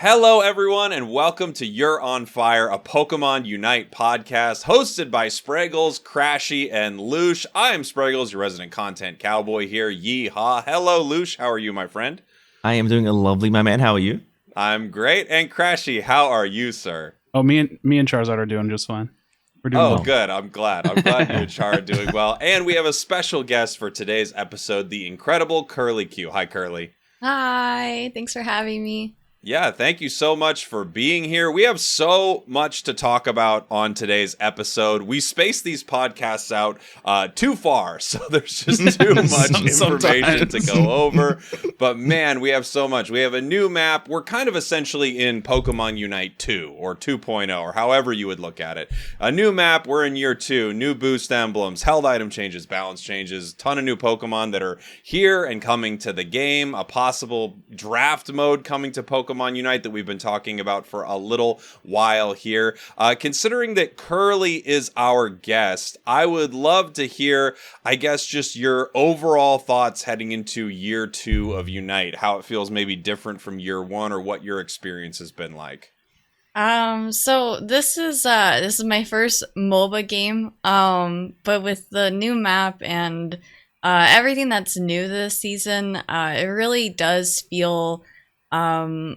Hello, everyone, and welcome to You're on Fire, a Pokemon Unite podcast hosted by Spragels, Crashy, and Loosh. I am Spragels, your resident content cowboy here. Yeehaw. Hello, Loosh. How are you, my friend? I am doing a lovely, my man. How are you? I'm great. And Crashy, how are you, sir? Oh, me and Charizard are doing just fine. We're doing well. Good. I'm glad. You and Char are doing well. And we have a special guest for today's episode, the incredible CurlieQ. Hi, Curly. Hi. Thanks for having me. Yeah, thank you so much for being here. We have so much to talk about on today's episode. We spaced these podcasts out too far, so there's just too much information to go over. But man, we have so much. We have a new map. We're kind of essentially in Pokemon Unite 2 or 2.0 or however you would look at it. A new map. We're in year 2. New boost emblems, held item changes, balance changes, ton of new Pokemon that are here and coming to the game. A possible draft mode coming to Pokemon Unite that we've been talking about for a little while here. Considering that Curly is our guest, I would love to hear, I guess, just your overall thoughts heading into year 2 of Unite, how it feels maybe different from year 1 or what your experience has been like. So this is my first MOBA game, but with the new map and everything that's new this season, it really does feel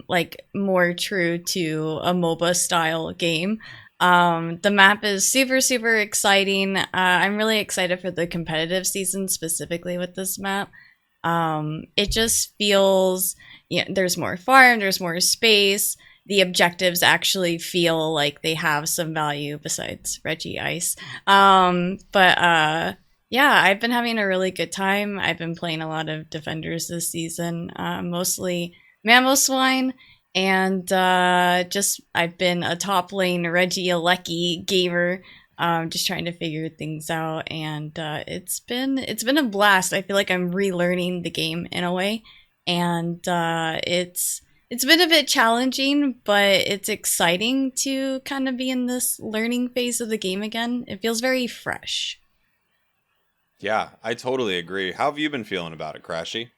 like more true to a MOBA style game. The map is super exciting. I'm really excited for the competitive season specifically with this map. It just feels, there's more farm, there's more space. The objectives actually feel like they have some value besides Reggie Ice. Yeah, I've been having a really good time. I've been playing a lot of defenders this season, mostly Mamoswine, and I've been a top lane Regieleki gamer, just trying to figure things out, and it's been a blast. I feel like I'm relearning the game in a way, and it's been a bit challenging, but it's exciting to kind of be in this learning phase of the game again. It feels very fresh. Yeah, I totally agree. How have you been feeling about it, Crashy?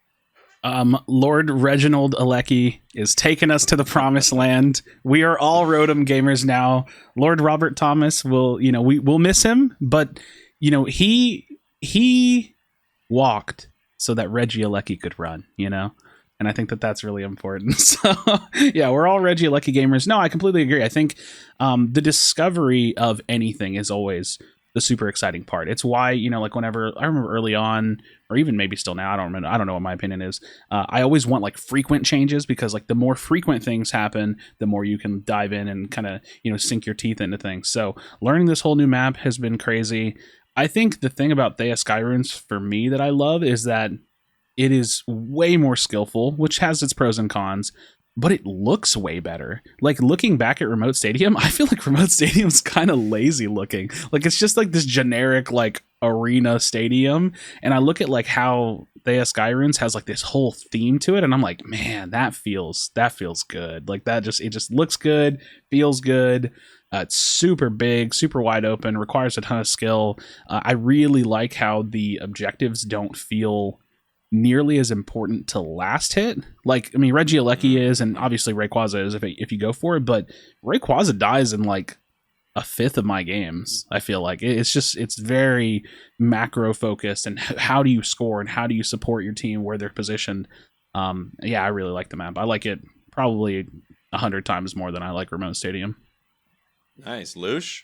Lord Reginald Alecki is taking us to the promised land. We are all Rotom gamers now. Lord Robert Thomas we'll miss him, but he walked so that Regieleki could run, and I think that that's really important. So yeah, we're all Regieleki gamers. No, I completely agree. I think the discovery of anything is always the super exciting part. It's why, like whenever I remember early on, or even maybe still now, I don't know what my opinion is. I always want like frequent changes, because like the more frequent things happen, the more you can dive in and kind of, sink your teeth into things. So learning this whole new map has been crazy. I think the thing about Thea Skyrunes for me that I love is that it is way more skillful, which has its pros and cons, but it looks way better. Like looking back at Remote Stadium, I feel like Remote Stadium's kind of lazy looking. Like it's just like this generic like arena stadium. And I look at like how Thea Skyrunes has like this whole theme to it, and I'm like, man, that feels good. Like it just looks good, feels good. It's super big, super wide open, requires a ton of skill. I really like how the objectives don't feel nearly as important to last hit. Like, I mean, Regieleki is, and obviously Rayquaza is if you go for it, but Rayquaza dies in like a fifth of my games. I feel like it's very macro focused, and how do you score and how do you support your team where they're positioned. Yeah, I really like the map. I like it probably 100 times more than I like Remote Stadium. Nice. Loosh?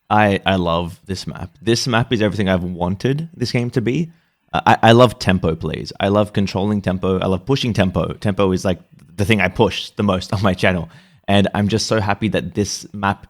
I love this map. This map is everything I've wanted this game to be. I love tempo plays. I love controlling tempo. I love pushing tempo. Tempo is like the thing I push the most on my channel. And I'm just so happy that this map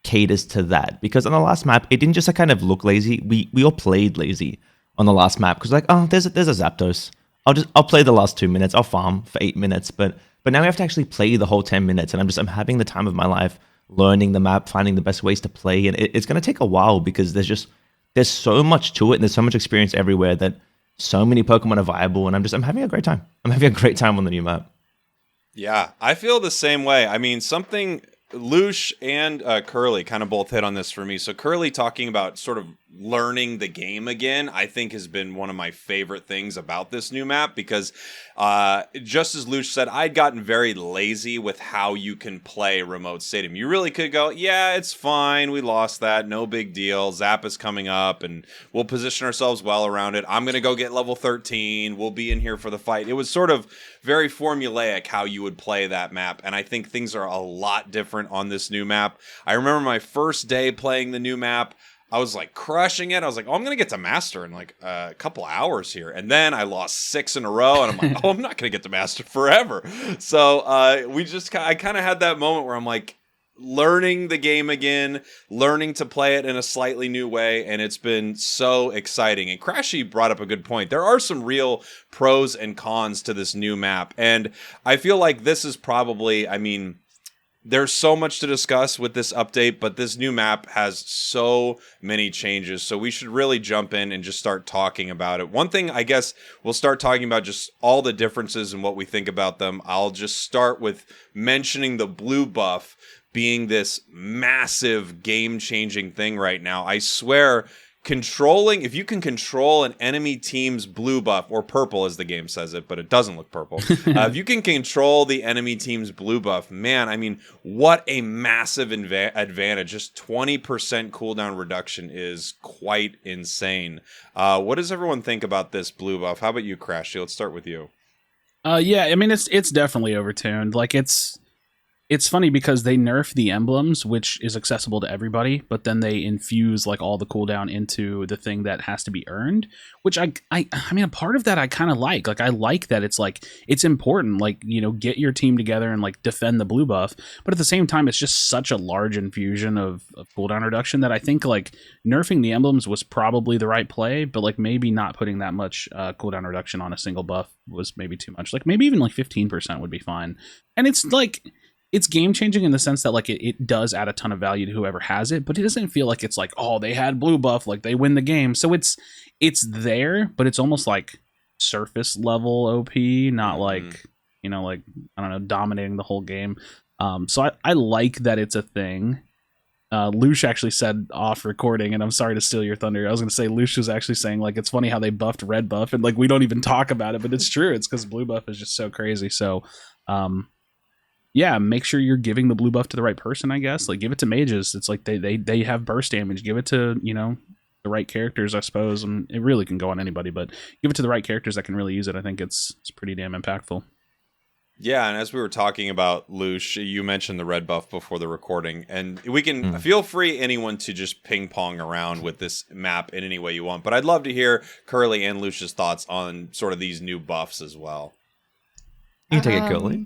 caters to that. Because on the last map, it didn't just kind of look lazy. We all played lazy on the last map. Because like, oh, there's a Zapdos. I'll play the last 2 minutes. I'll farm for 8 minutes. But now we have to actually play the whole 10 minutes. And I'm having the time of my life learning the map, finding the best ways to play. And it's going to take a while, because there's so much to it, and there's so much experience everywhere that so many Pokemon are viable, and I'm having a great time. I'm having a great time on the new map. Yeah, I feel the same way. I mean, something Loosh and Curly kind of both hit on this for me. So Curly talking about sort of learning the game again, I think has been one of my favorite things about this new map, because just as Luch said, I'd gotten very lazy with how you can play Remote Stadium. You really could go, yeah, it's fine, we lost that, no big deal, Zap is coming up, and we'll position ourselves well around it. I'm going to go get level 13, we'll be in here for the fight. It was sort of very formulaic how you would play that map, and I think things are a lot different on this new map. I remember my first day playing the new map, I was like crushing it. I was like, oh, I'm going to get to master in like a couple hours here. And then I lost 6 in a row and I'm like, oh, I'm not going to get to master forever. So I kind of had that moment where I'm like learning the game again, learning to play it in a slightly new way. And it's been so exciting. And Crashy brought up a good point. There are some real pros and cons to this new map. And I feel like this is probably, I mean, there's so much to discuss with this update, but this new map has so many changes, so we should really jump in and just start talking about it. One thing, I guess, we'll start talking about just all the differences and what we think about them. I'll just start with mentioning the blue buff being this massive game-changing thing right now. I swear, if you can control an enemy team's blue buff, or purple as the game says it, but it doesn't look purple. If you can control the enemy team's blue buff, man, I mean, what a massive advantage. Just 20% cooldown reduction is quite insane. What does everyone think about this blue buff? How about you, Crashy? Let's start with you. Yeah, I mean, it's definitely overtuned. Like, it's funny because they nerf the emblems, which is accessible to everybody, but then they infuse like all the cooldown into the thing that has to be earned, which I mean, a part of that I kind of like. Like, I like that it's important, like, you know, get your team together and like defend the blue buff, but at the same time, it's just such a large infusion of cooldown reduction that I think like nerfing the emblems was probably the right play, but like maybe not putting that much cooldown reduction on a single buff was maybe too much. Like maybe even like 15% would be fine. And it's like, it's game changing in the sense that like it does add a ton of value to whoever has it, but it doesn't feel like it's like, oh, they had blue buff, like they win the game. So it's there, but it's almost like surface level OP, not like, you know, like, I don't know, dominating the whole game. So I like that it's a thing. Lush actually said off recording, and I'm sorry to steal your thunder, I was going to say Lush was actually saying like it's funny how they buffed red buff and like we don't even talk about it, but it's true. It's because blue buff is just so crazy. So yeah, make sure you're giving the blue buff to the right person, I guess. Like, give it to mages. It's like they have burst damage. Give it to, you know, the right characters, I suppose. And it really can go on anybody, but give it to the right characters that can really use it. I think it's pretty damn impactful. Yeah, and as we were talking about, Lush, you mentioned the red buff before the recording, and we can feel free, anyone, to just ping pong around with this map in any way you want. But I'd love to hear Curly and Lush's thoughts on sort of these new buffs as well. You can take it, Curly.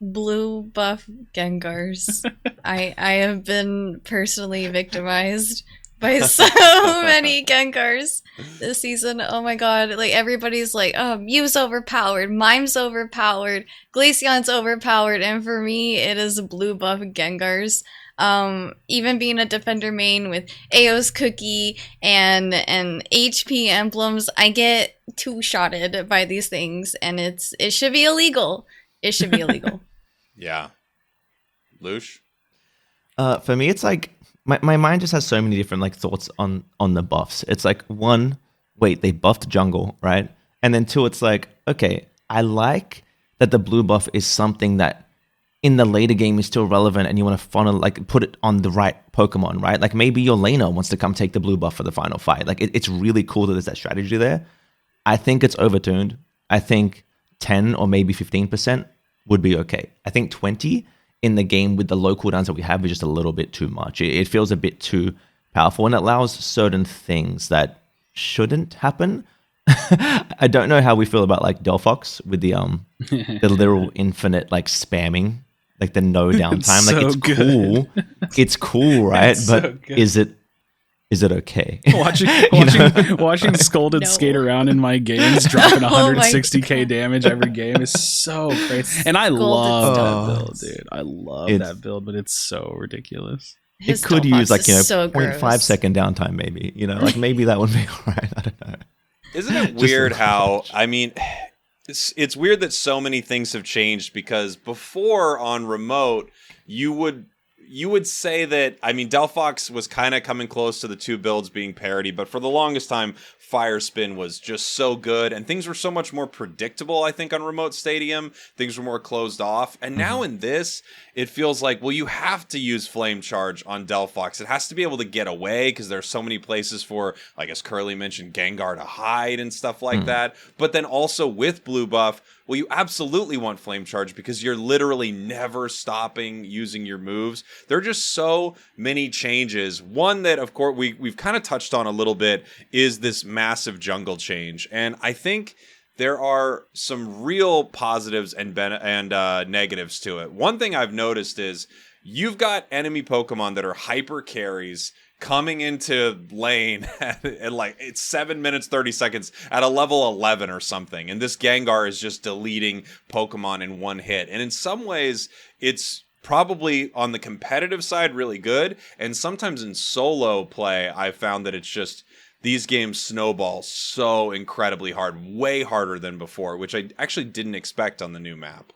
Blue buff Gengars. I have been personally victimized by so many Gengars this season. Oh my god. Like, everybody's like, oh, Mew's overpowered, Mime's overpowered, Glaceon's overpowered, and for me, it is blue buff Gengars. Even being a defender main with Ao's Cookie and HP emblems, I get two-shotted by these things, and it should be illegal. It should be illegal. Yeah. Lush? For me, it's like my mind just has so many different like thoughts on the buffs. It's like, one, wait, they buffed jungle, right? And then two, it's like, okay, I like that the blue buff is something that in the later game is still relevant, and you want to funnel, like, put it on the right Pokemon, right? Like maybe your laner wants to come take the blue buff for the final fight. Like it's really cool that there's that strategy there. I think it's overtuned. I think 10 or maybe 15% would be okay. I think 20 in the game with the low cooldowns that we have is just a little bit too much. It feels a bit too powerful, and it allows certain things that shouldn't happen. I don't know how we feel about like Delphox with the literal infinite like spamming, like the no downtime. Like, it's good. Cool. It's cool, right? It's but so good. is it okay? Watching Scolded skate around in my games, dropping 160k damage every game is so crazy. And I love that build, dude. I love that build, but it's so ridiculous. It could use like, you know, so 0.5 second downtime, maybe. You know, like maybe that would be all right. I don't know. Isn't it weird how, I mean, it's weird that so many things have changed, because before on remote, you would you would say that, I mean, Delphox was kind of coming close to the two builds being parity, but for the longest time, Fire Spin was just so good, and things were so much more predictable, I think, on Remote Stadium. Things were more closed off, and now in this, it feels like, well, you have to use Flame Charge on Delphox. It has to be able to get away, because there's so many places for, I guess Curly mentioned, Gengar to hide and stuff like that, but then also with Blue Buff, well, you absolutely want Flame Charge because you're literally never stopping using your moves. There are just so many changes. One that, of course, we've kind of touched on a little bit is this massive jungle change. And I think there are some real positives and negatives to it. One thing I've noticed is you've got enemy Pokemon that are hyper carries coming into lane at like it's 7 minutes 30 seconds at a level 11 or something, and this Gengar is just deleting Pokemon in one hit. And in some ways it's probably on the competitive side really good, and sometimes in solo play I've found that it's just these games snowball so incredibly hard, way harder than before, which I actually didn't expect on the new map.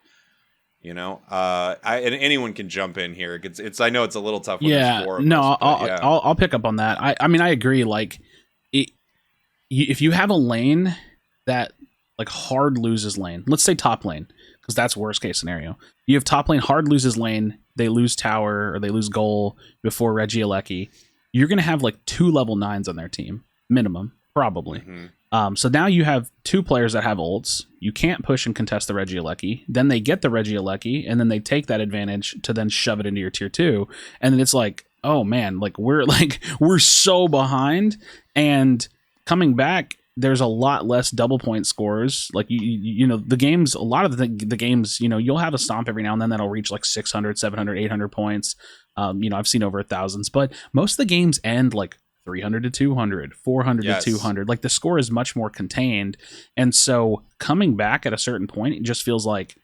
You know, and anyone can jump in here. It's I know it's a little tough. When there's four of us, I'll pick up on that. I mean, I agree. Like, if you have a lane that like hard loses lane, let's say top lane, because that's worst case scenario. You have top lane hard loses lane, they lose tower or they lose goal before Regieleki. You're gonna have like 2 level 9s on their team minimum, probably. So now you have 2 players that have ults. You can't push and contest the Regieleki. Then they get the Regieleki, and then they take that advantage to then shove it into your tier 2. And then it's like, oh man, we're so behind. And coming back, there's a lot less double point scores. Like you know, the games, a lot of the games, you know, you'll have a stomp every now and then that'll reach like 600, 700, 800 points. You know, I've seen over 1,000s, but most of the games end like 300 to 200, 400 to 200. Like the score is much more contained. And so coming back at a certain point, it just feels like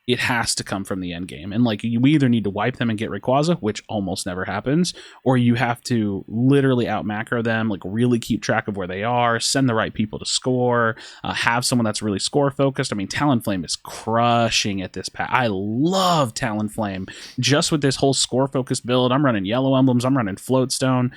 it has to come from the end game. And like we either need to wipe them and get Rayquaza, which almost never happens, or you have to literally out macro them, like really keep track of where they are, send the right people to score, have someone that's really score focused. I mean, Talonflame is crushing at this pack. I love Talonflame. Just with this whole score focused build, I'm running Yellow Emblems, I'm running Floatstone.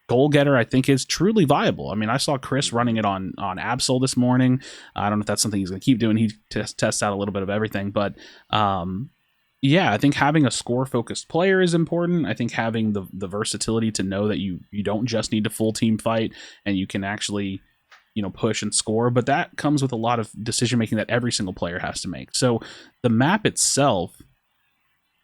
Goal Getter, I think, is truly viable. I mean, I saw Chris running it on Absol this morning. I don't know if that's something he's going to keep doing. He tests out a little bit of everything. But, yeah, I think having a score-focused player is important. I think having the versatility to know that you don't just need to full team fight and you can actually, you know, push and score. But that comes with a lot of decision-making that every single player has to make. So the map itself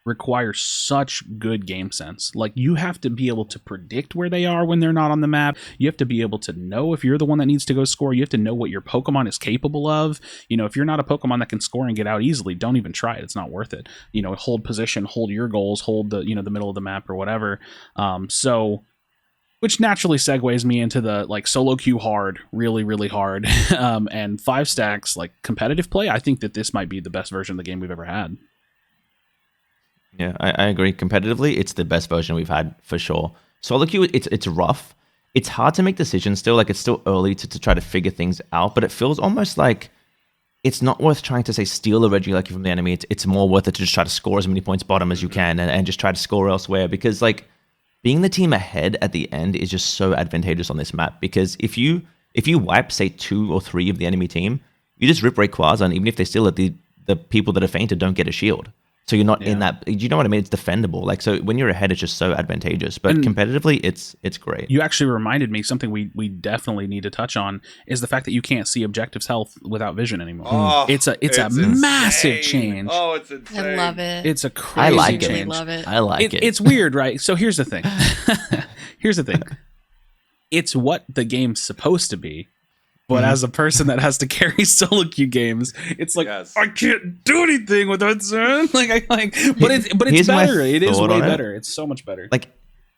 requires such good game sense. Like, you have to be able to predict where they are when they're not on the map. You have to be able to know if you're the one that needs to go score. You have to know what your Pokemon is capable of. You know, if you're not a Pokemon that can score and get out easily, don't even try it. It's not worth it. You know, hold position, hold your goals, hold the, you know, the middle of the map or whatever. So which naturally segues me into the like solo queue hard, really, really hard, and 5 stacks like competitive play. I think that this might be the best version of the game we've ever had. Yeah, I agree. Competitively, it's the best version we've had for sure. Solo queue, it's rough. It's hard to make decisions still. Like, it's still early to try to figure things out, but it feels almost like it's not worth trying to say steal a Regieleki from the enemy. It's more worth it to just try to score as many points bottom as you can and just try to score elsewhere, because like being the team ahead at the end is just so advantageous on this map. Because if you wipe, say, 2 or 3 of the enemy team, you just rip Rayquaza, and even if they steal it, the people that are fainted don't get a shield. So you're not in that, you know what I mean? It's defendable. Like, so when you're ahead, it's just so advantageous. But competitively, it's great. You actually reminded me something we definitely need to touch on is the fact that you can't see Objective's health without vision anymore. Oh, it's a massive change. Oh, it's insane. I love it. It's a crazy change. I love it. I like it. It's weird, right? So here's the thing. It's what the game's supposed to be. But as a person that has to carry solo queue games, it's like, I can't do anything without Zen. But it's better. It is way better. It's so much better. Like,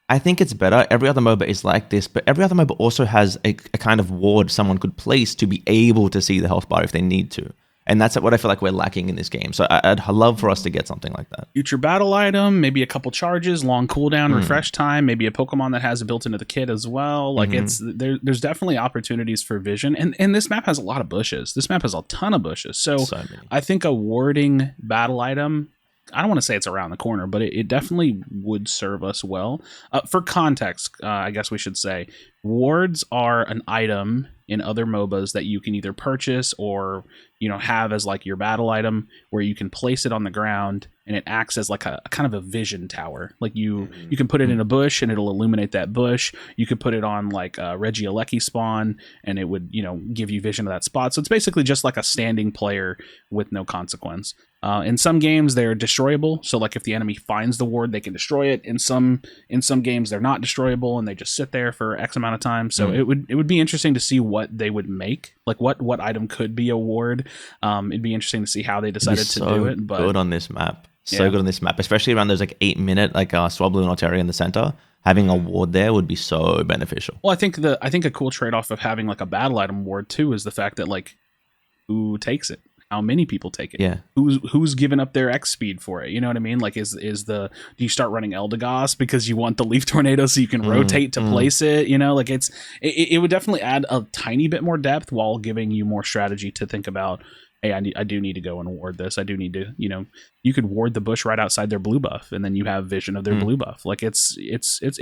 I think it's better. Every other MOBA is like this, but every other MOBA also has a kind of ward someone could place to be able to see the health bar if they need to. And that's what I feel like we're lacking in this game. So I'd love for us to get something like that. Future battle item, maybe a couple charges, long cooldown, refresh time, maybe a Pokemon that has it built into the kit as well. Like there's definitely opportunities for vision. And this map has a lot of bushes. This map has a ton of bushes. So I think a warding battle item I don't want to say it's around the corner, but it definitely would serve us well. For context, I guess we should say wards are an item in other MOBAs that you can either purchase or have as like your battle item, where you can place it on the ground and it acts as like a kind of a vision tower. Like you can put it in a bush and it'll illuminate that bush. You could put it on like a Regieleki spawn and it would give you vision of that spot. So it's basically just like a standing player with no consequence. In some games they're destroyable, so like if the enemy finds the ward they can destroy it. In some games they're not destroyable and they just sit there for X amount of time. So it would be interesting to see what they would make, like what item could be a ward. It'd be interesting to see how they decided to do it. But good on this map, good on this map, especially around those like 8-minute like Swablu and Altaria in the center. Having a ward there would be so beneficial. Well, I think a cool trade-off of having like a battle item ward too is the fact that like who takes it. How many people take it? Yeah. Who's giving up their X speed for it? You know what I mean? Like, do you start running Eldegoss because you want the Leaf Tornado so you can rotate to place it? Like it would definitely add a tiny bit more depth while giving you more strategy to think about. Hey, I do need to go and ward this. I do need to, you could ward the bush right outside their blue buff, and then you have vision of their blue buff. Like it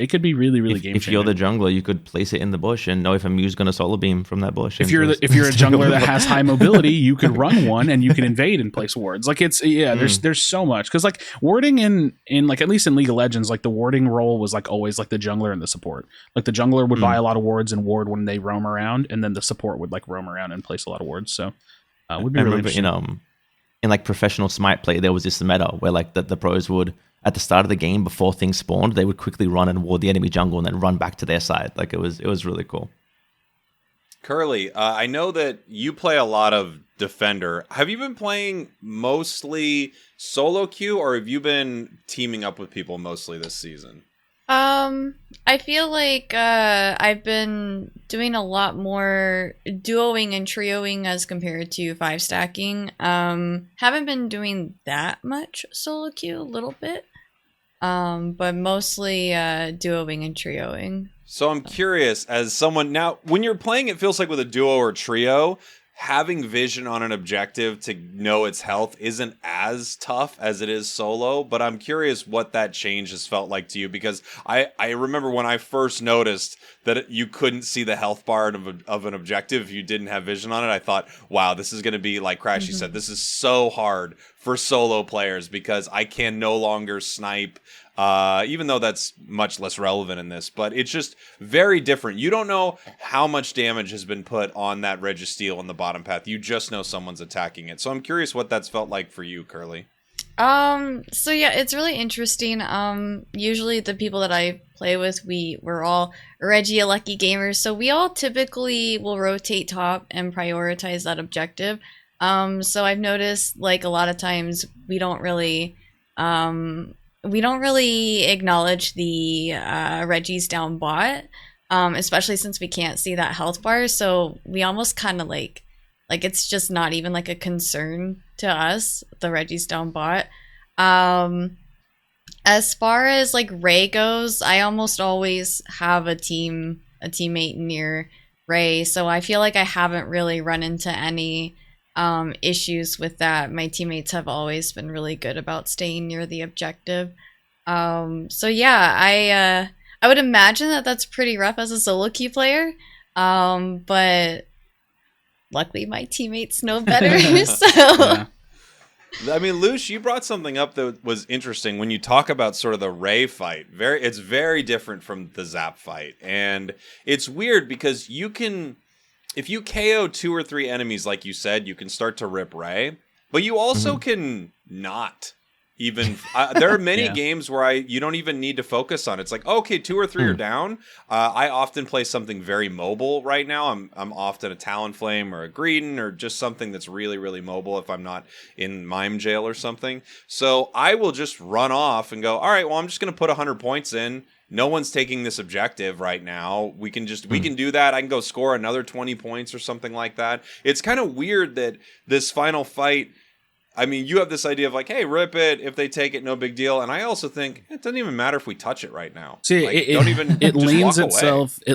could be really, really game changing. If you're the jungler, you could place it in the bush and know if a Mew's going to solar beam from that bush. If you're a jungler that has high mobility, you could run one and you can invade and place wards. Like there's so much, because like warding in like at least in League of Legends, like the warding role was like always like the jungler and the support. Like the jungler would buy a lot of wards and ward when they roam around, and then the support would like roam around and place a lot of wards. So. Would be really interesting. In like professional Smite play, there was this meta where like the pros would, at the start of the game before things spawned, they would quickly run and ward the enemy jungle and then run back to their side. Like it was really cool. Curly, I know that you play a lot of Defender. Have you been playing mostly solo queue, or have you been teaming up with people mostly this season? I feel like I've been doing a lot more duoing and trioing as compared to 5-stacking. Haven't been doing that much solo queue, a little bit. But mostly duoing and trioing. So I'm curious, as someone now, when you're playing, it feels like with a duo or trio, having vision on an objective to know its health isn't as tough as it is solo, but I'm curious what that change has felt like to you, because I remember when I first noticed that you couldn't see the health bar of an objective if you didn't have vision on it. I thought, wow, this is going to be, like Crashy said, this is so hard for solo players because I can no longer snipe, even though that's much less relevant in this, but it's just very different. You don't know how much damage has been put on that Registeel in the bottom path. You just know someone's attacking it. So I'm curious what that's felt like for you, Curly. So yeah, it's really interesting. Usually the people that I play with, we're all Regieleki gamers, so we all typically will rotate top and prioritize that objective. So I've noticed like a lot of times we don't really acknowledge the Reggie's down bot, especially since we can't see that health bar. So we almost kind of like it's just not even like a concern to us, the Reggie's down bot. As far as like Ray goes, I almost always have a teammate near Ray, so I feel like I haven't really run into any issues with that. My teammates have always been really good about staying near the objective. So yeah, I would imagine that that's pretty rough as a solo queue player, but luckily my teammates know better. So yeah. I mean, Lush, you brought something up that was interesting when you talk about sort of the Ray fight. It's very different from the Zap fight, and it's weird because you can, if you KO 2 or 3 enemies, like you said, you can start to rip Ray, but you also can not. Even there are many games where you don't even need to focus on it. It's like, okay, 2 or 3 are down. I often play something very mobile right now. I'm often a Talonflame or a Greedon or just something that's really, really mobile if I'm not in mime jail or something. So I will just run off and go, all right, well, I'm just going to put 100 points in. No one's taking this objective right now. We can do that. I can go score another 20 points or something like that. It's kind of weird that this final fight, I mean, you have this idea of like, hey, rip it. If they take it, no big deal. And I also think it doesn't even matter if we touch it right now. See, like, it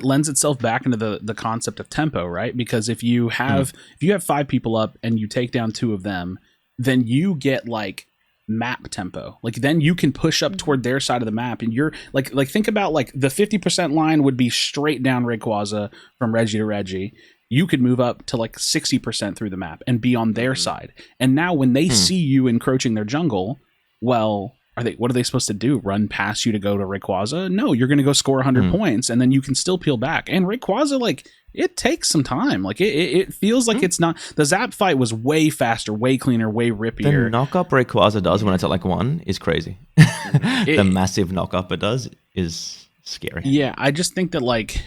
lends itself back into the concept of tempo, right? Because if you have 5 people up and you take down 2 of them, then you get like map tempo. Like then you can push up toward their side of the map, and you're like think about like the 50% line would be straight down Rayquaza from Reggie to Reggie. You could move up to like 60% through the map and be on their side. And now when they see you encroaching their jungle, well, what are they supposed to do? Run past you to go to Rayquaza? No, you're going to go score 100 points, and then you can still peel back. And Rayquaza, like, it takes some time. Like, it feels like it's not... The Zap fight was way faster, way cleaner, way rippier. The knock-up Rayquaza does when it's at like 1 is crazy. The massive knock-up it does is scary. Yeah, I just think that, like...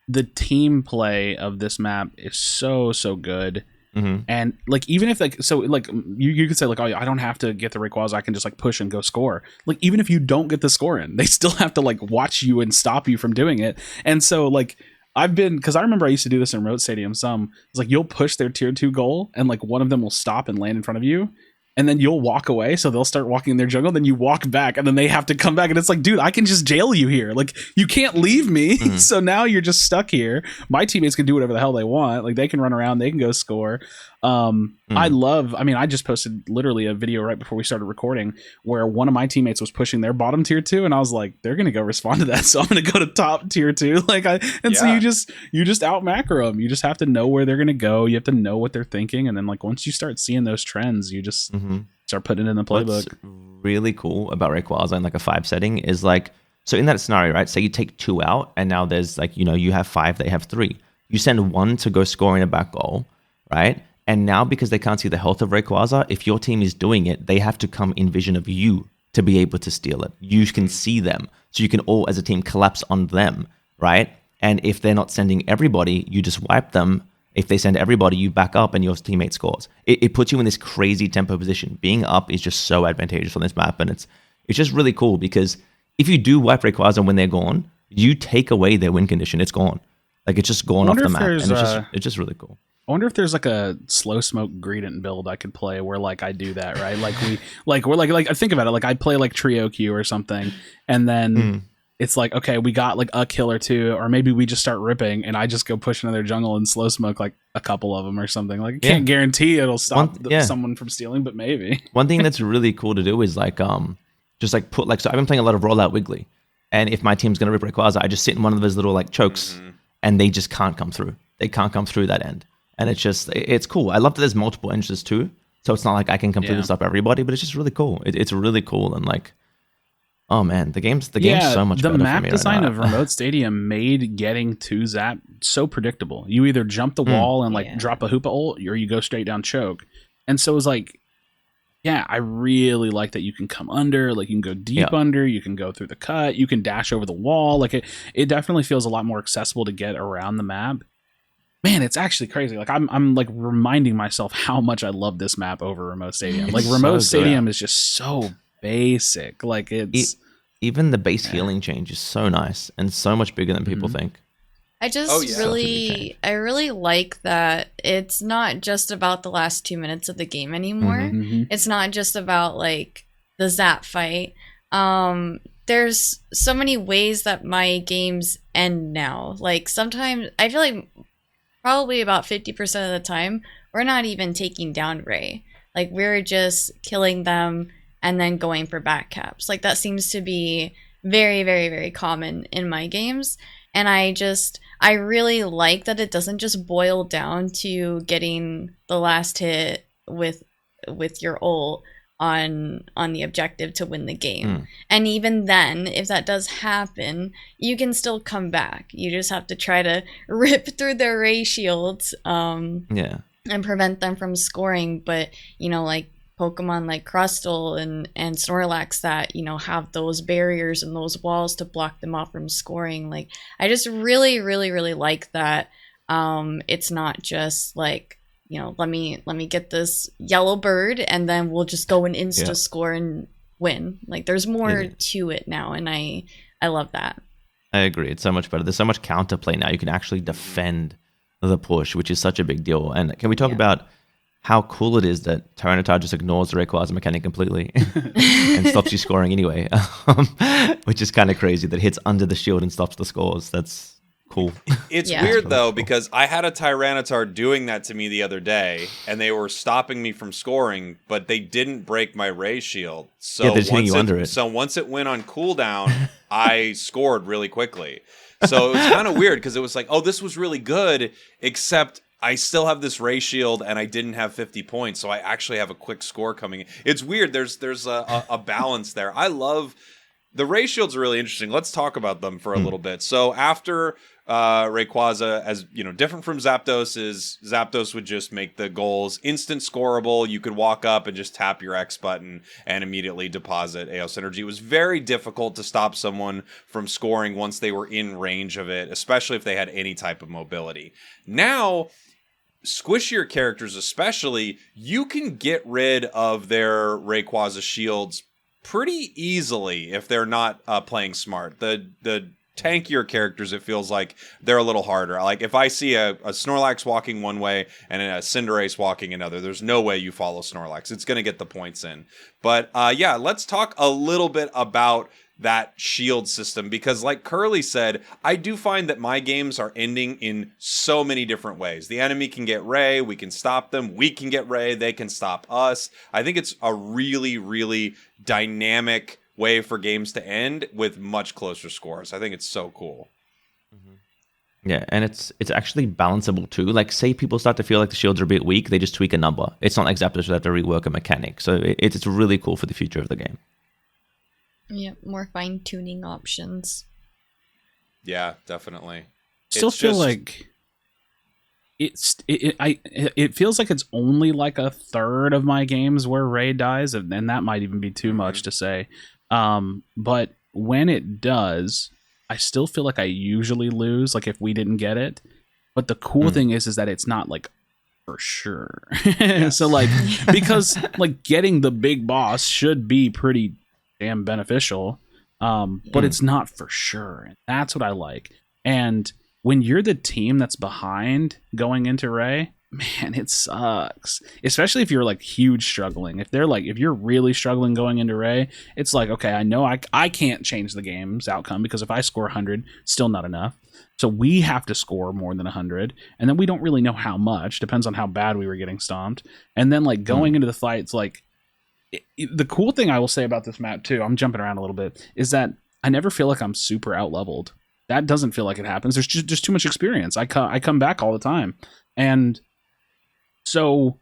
The team play of this map is so good, and like even if like so like you could say like, oh, I don't have to get the Rayquaza, I can just like push and go score. Like even if you don't get the score in, they still have to like watch you and stop you from doing it. And so like because I remember I used to do this in Remote Stadium. It's like you'll push their tier 2 goal, and like one of them will stop and land in front of you. And then you'll walk away, so they'll start walking in their jungle, then you walk back, and then they have to come back, and it's like, dude, I can just jail you here. Like, you can't leave me, so now you're just stuck here. My teammates can do whatever the hell they want. Like, they can run around, they can go score. I just posted literally a video right before we started recording where one of my teammates was pushing their bottom tier 2, and I was like, they're gonna go respond to that, so I'm gonna go to top tier 2. So you just out macro them. You just have to know where they're gonna go. You have to know what they're thinking, and then like once you start seeing those trends, you just start putting it in the playbook. What's really cool about Rayquaza in like a 5 setting is like, so in that scenario, right? Say you take 2 out, and now there's like, you have 5, they have 3. You send 1 to go score in a back goal, right? And now, because they can't see the health of Rayquaza, if your team is doing it, they have to come in vision of you to be able to steal it. You can see them. So you can all, as a team, collapse on them, right? And if they're not sending everybody, you just wipe them. If they send everybody, you back up and your teammate scores. It puts you in this crazy tempo position. Being up is just so advantageous on this map. And it's just really cool because if you do wipe Rayquaza when they're gone, you take away their win condition. It's gone. Like, it's just gone off the map. And it's just really cool. I wonder if there's like a slow smoke Greedent build I could play where like I do that, right? Like we're think about it. Like I play like CurlieQ or something, and then it's like, okay, we got like a kill or 2, or maybe we just start ripping and I just go push into their jungle and slow smoke like a couple of them or something. Like I can't guarantee it'll stop someone from stealing, but maybe. One thing that's really cool to do is like just like put like, so I've been playing a lot of Rollout Wiggly, and if my team's gonna rip Rayquaza, I just sit in one of those little like chokes, and they just can't come through. They can't come through that end. And it's cool. I love that there's multiple entrances too. So it's not like I can completely stop everybody, but it's just really cool. It's really cool. And like, oh man, the game's so much better for me right now. The map design of Remote Stadium made getting to Zap so predictable. You either jump the wall and like drop a Hoopa ult, or you go straight down choke. And so it was like, yeah, I really like that you can come under, like you can go deep under, you can go through the cut, you can dash over the wall. Like it definitely feels a lot more accessible to get around the map. Man, it's actually crazy. Like I'm like reminding myself how much I love this map over Remote Stadium. Like Remote Stadium is just so basic. Like even the base healing change is so nice and so much bigger than people think. I really like that it's not just about the last 2 minutes of the game anymore. It's not just about like the Zap fight. There's so many ways that my games end now. Like sometimes I feel like probably about 50% of the time, we're not even taking down Ray. Like, we're just killing them and then going for back caps. Like, that seems to be very, very, very common in my games. And I really like that it doesn't just boil down to getting the last hit with your ult on the objective to win the game. And even then, if that does happen, you can still come back. You just have to try to rip through their Ray shields and prevent them from scoring. But like Pokemon like Crustle and Snorlax that have those barriers and those walls to block them off from scoring. Like I just really, really, really like that. It's not just like, let me get this yellow bird and then we'll just go and insta score and win. Like there's more to it now, and I love that. I agree. It's so much better. There's so much counterplay now. You can actually defend the push, which is such a big deal. And can we talk about how cool it is that Tyranitar just ignores the Rayquaza mechanic completely and stops you scoring anyway, which is kind of crazy that it hits under the shield and stops the scores. That's cool. It's Yeah. weird though, because I had a Tyranitar doing that to me the other day, and they were stopping me from scoring, but they didn't break my Ray Shield. So they're just hitting you under it. So once it went on cooldown, I scored really quickly. So it was kind of weird because it was like, oh, this was really good, except I still have this Ray Shield and I didn't have 50 points, so I actually have a quick score coming in. It's weird. There's a balance there. I love the Ray Shields are really interesting. Let's talk about them for a little bit. So after Rayquaza, as you know, different from Zapdos is Zapdos would just make the goals instant scoreable. You could walk up and just tap your X button and immediately deposit Eos Energy. It was very difficult to stop someone from scoring once they were in range of it, especially if they had any type of mobility. Now, squishier characters especially, you can get rid of their Rayquaza shields pretty easily if they're not playing smart. The tankier characters, it feels like they're a little harder. Like if I see a Snorlax walking one way and a Cinderace walking another, there's no way you follow Snorlax. It's going to get the points in. But yeah, let's talk a little bit about that shield system, because like Curly said, I do find that my games are ending in so many different ways. The enemy can get Ray, we can stop them. We can get Ray, they can stop us. I think it's a really, really dynamic way for games to end with much closer scores. I think it's so cool. Yeah, and it's actually balanceable too. Like, say people start to feel like the shields are a bit weak, they just tweak a number. It's not like Zapdos would have to rework a mechanic. So it's really cool for the future of the game. Yeah, more fine-tuning options. Yeah, definitely. Still feel like it feels like it's only like a third of my games where Ray dies, and that might even be too much to say. But when it does, I still feel like I usually lose, like if we didn't get it. But the cool thing is that it's not like for sure. So like, because like getting the big boss should be pretty damn beneficial, but it's not for sure, and that's what I like. And when you're the team that's behind going into Ray, man, it sucks, especially if you're like huge struggling. If you're really struggling going into Ray, it's like, okay, I know I can't change the game's outcome, because if I score 100, still not enough. So we have to score more than 100, and then we don't really know how much, depends on how bad we were getting stomped. And then like going into the fights, like the cool thing I will say about this map too, I'm jumping around a little bit, is that I never feel like I'm super out leveled. That doesn't feel like it happens. There's just too much experience. I come back all the time, and so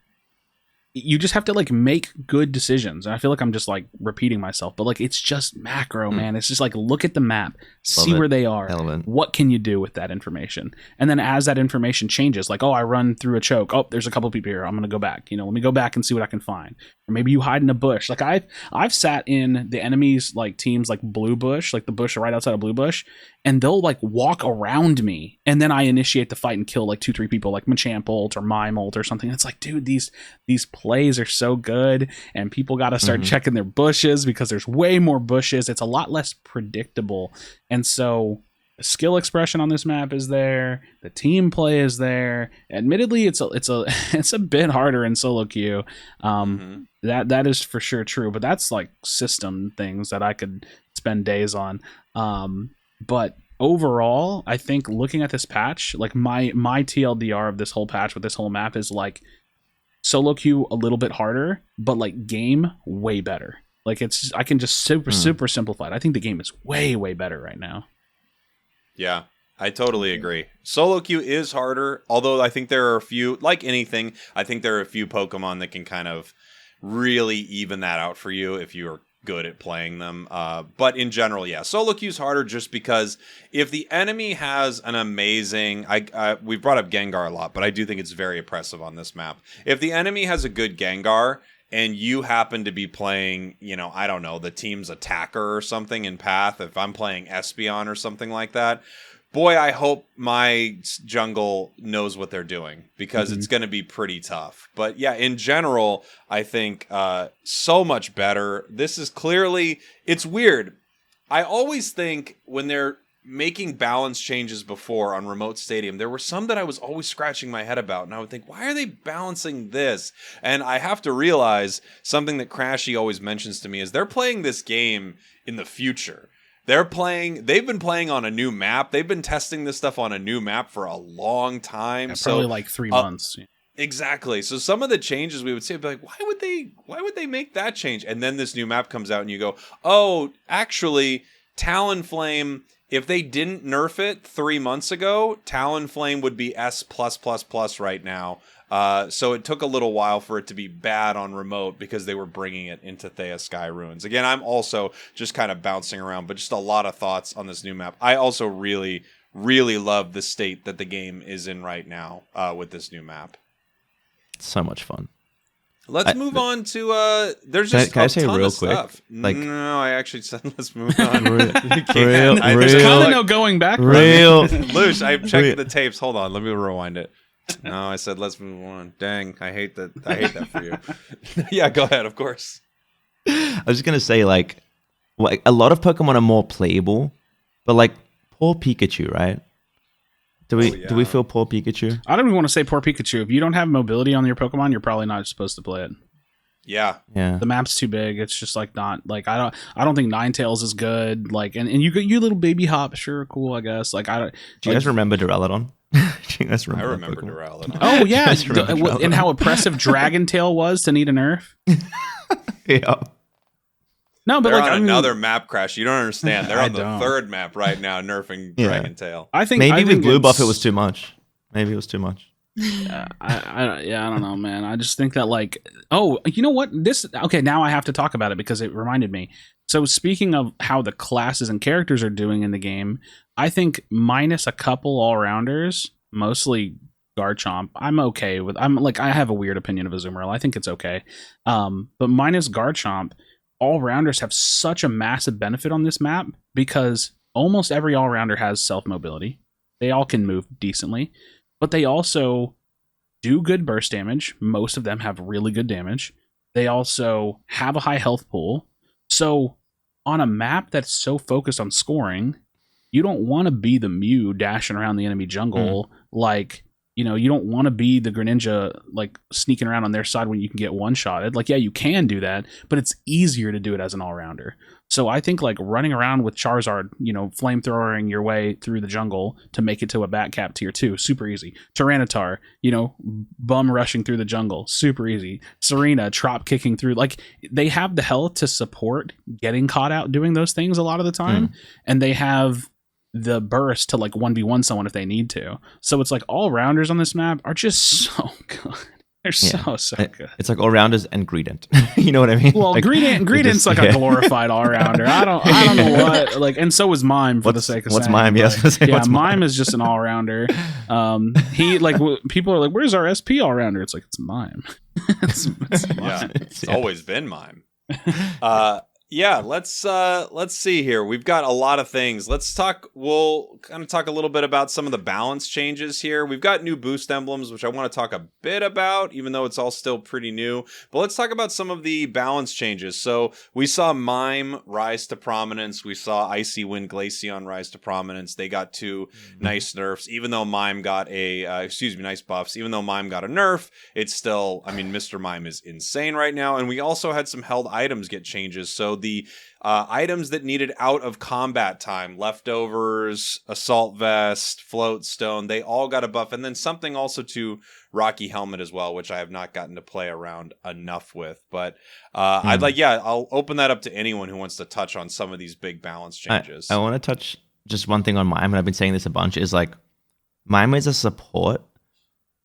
you just have to like make good decisions. And I feel like I'm just like repeating myself, but like it's just macro, man. It's just like, look at the map, see where they are. What can you do with that information? And then as that information changes, like, oh, I run through a choke. Oh, there's a couple people here. I'm going to go back. Let me go back and see what I can find. Or maybe you hide in a bush. Like I've sat in the enemies, like teams like Blue Bush, like the bush right outside of Blue Bush, and they'll like walk around me, and then I initiate the fight and kill like 2-3 people, like Machamp ult or Mime ult or something. It's like, dude, these plays are so good, and people got to start checking their bushes, because there's way more bushes. It's a lot less predictable, and so the skill expression on this map is there. The team play is there. Admittedly, it's a bit harder in solo queue. That is for sure true, but that's like system things that I could spend days on. But overall, I think looking at this patch, like my TLDR of this whole patch with this whole map is like solo queue a little bit harder, but like game way better. Like I can just super simplify it. I think the game is way better right now. Yeah, I totally agree. Solo queue is harder, although I think there are a few, like anything, I think there are a few Pokemon that can kind of really even that out for you if you are good at playing them. But in general, yeah, solo queue is harder just because if the enemy has an amazing, we've brought up Gengar a lot, but I do think it's very oppressive on this map. If the enemy has a good Gengar and you happen to be playing, I don't know, the team's attacker or something in Path, if I'm playing Espeon or something like that, boy, I hope my jungle knows what they're doing, because it's going to be pretty tough. But yeah, in general, I think so much better. This is clearly, it's weird. I always think when they're making balance changes before on Remote Stadium, there were some that I was always scratching my head about, and I would think, why are they balancing this? And I have to realize something that Crashy always mentions to me is they're playing this game in the future. They've been playing on a new map. They've been testing this stuff on a new map for a long time. Yeah, probably like 3 months. Exactly. So some of the changes we would see, I'd be like, why would they make that change? And then this new map comes out and you go, oh, actually, Talonflame, if they didn't nerf it 3 months ago, Talonflame would be S+++ right now. So it took a little while for it to be bad on remote because they were bringing it into Thea Sky Ruins. Again, I'm also just kind of bouncing around, but just a lot of thoughts on this new map. I also really, really love the state that the game is in right now with this new map. So much fun. Let's move on to there's just can I say ton real of quick? stuff. Like, no, I actually said let's move on. Real, There's kind of no going back. Lush, I've checked the tapes. Hold on, let me rewind it. No, I said let's move on. Dang, I hate that for you. Yeah, go ahead, of course. I was just gonna say like a lot of Pokemon are more playable, but like poor Pikachu, right? Do we feel poor Pikachu? I don't even want to say poor Pikachu. If you don't have mobility on your Pokemon, you're probably not supposed to play it. Yeah. The map's too big. It's just like not like I don't think Ninetales is good. Like and you little baby hop, sure, cool, I guess. Like I don't. Do you guys remember Duraludon? I remember Duraludon. Oh yeah, and how oppressive Dragon Tail was to need a nerf. Yeah. No, but they're like on another map crash. You don't understand. They're on the don't. 3rd map right now, nerfing Dragon Tail. I think maybe with Blue Buff it's- it was too much. Maybe it was too much. I don't know, man. I just think that like, oh, you know what? Now I have to talk about it because it reminded me. So speaking of how the classes and characters are doing in the game, I think minus a couple all-rounders, mostly Garchomp, I have a weird opinion of Azumarill. I think it's okay. But minus Garchomp, all-rounders have such a massive benefit on this map because almost every all-rounder has self-mobility. They all can move decently, but they also do good burst damage. Most of them have really good damage. They also have a high health pool. So on a map that's so focused on scoring, you don't want to be the Mew dashing around the enemy jungle like, you know, you don't want to be the Greninja like sneaking around on their side when you can get one-shotted. Like, yeah, you can do that, but it's easier to do it as an all-rounder. So I think like running around with Charizard, you know, flamethrowing your way through the jungle to make it to a Batcap tier 2, super easy. Tyranitar, you know, bum rushing through the jungle, super easy. Serena, trop kicking through. Like, they have the health to support getting caught out doing those things a lot of the time, and they have the burst to like 1v1 someone if they need to. So it's like all rounders on this map are just so good. They're so good. It's like all rounders and Greedent. You know what I mean? Well, like, Greedent's like a glorified all rounder. I don't know what like, and so is Mime for the sake of what's saying. Mime? Yes, yeah, Mime is just an all rounder. He like people are like, "Where's our SP all rounder?" It's like it's Mime. it's Mime. Yeah, it's always been Mime. Yeah, let's see here. We've got a lot of things. We'll kind of talk a little bit about some of the balance changes here. We've got new boost emblems, which I want to talk a bit about, even though it's all still pretty new. But let's talk about some of the balance changes. So we saw Mime rise to prominence. We saw Icy Wind Glaceon rise to prominence. They got two nice nerfs, even though Mime got nice buffs. Even though Mime got a nerf, it's still, I mean, Mr. Mime is insane right now. And we also had some held items get changes. So the items that needed out of combat time, leftovers, assault vest, float stone, they all got a buff. And then something also to Rocky Helmet as well, which I have not gotten to play around enough with. But I'll open that up to anyone who wants to touch on some of these big balance changes. I want to touch just one thing on Mime, and I've been saying this a bunch, is like Mime is a support,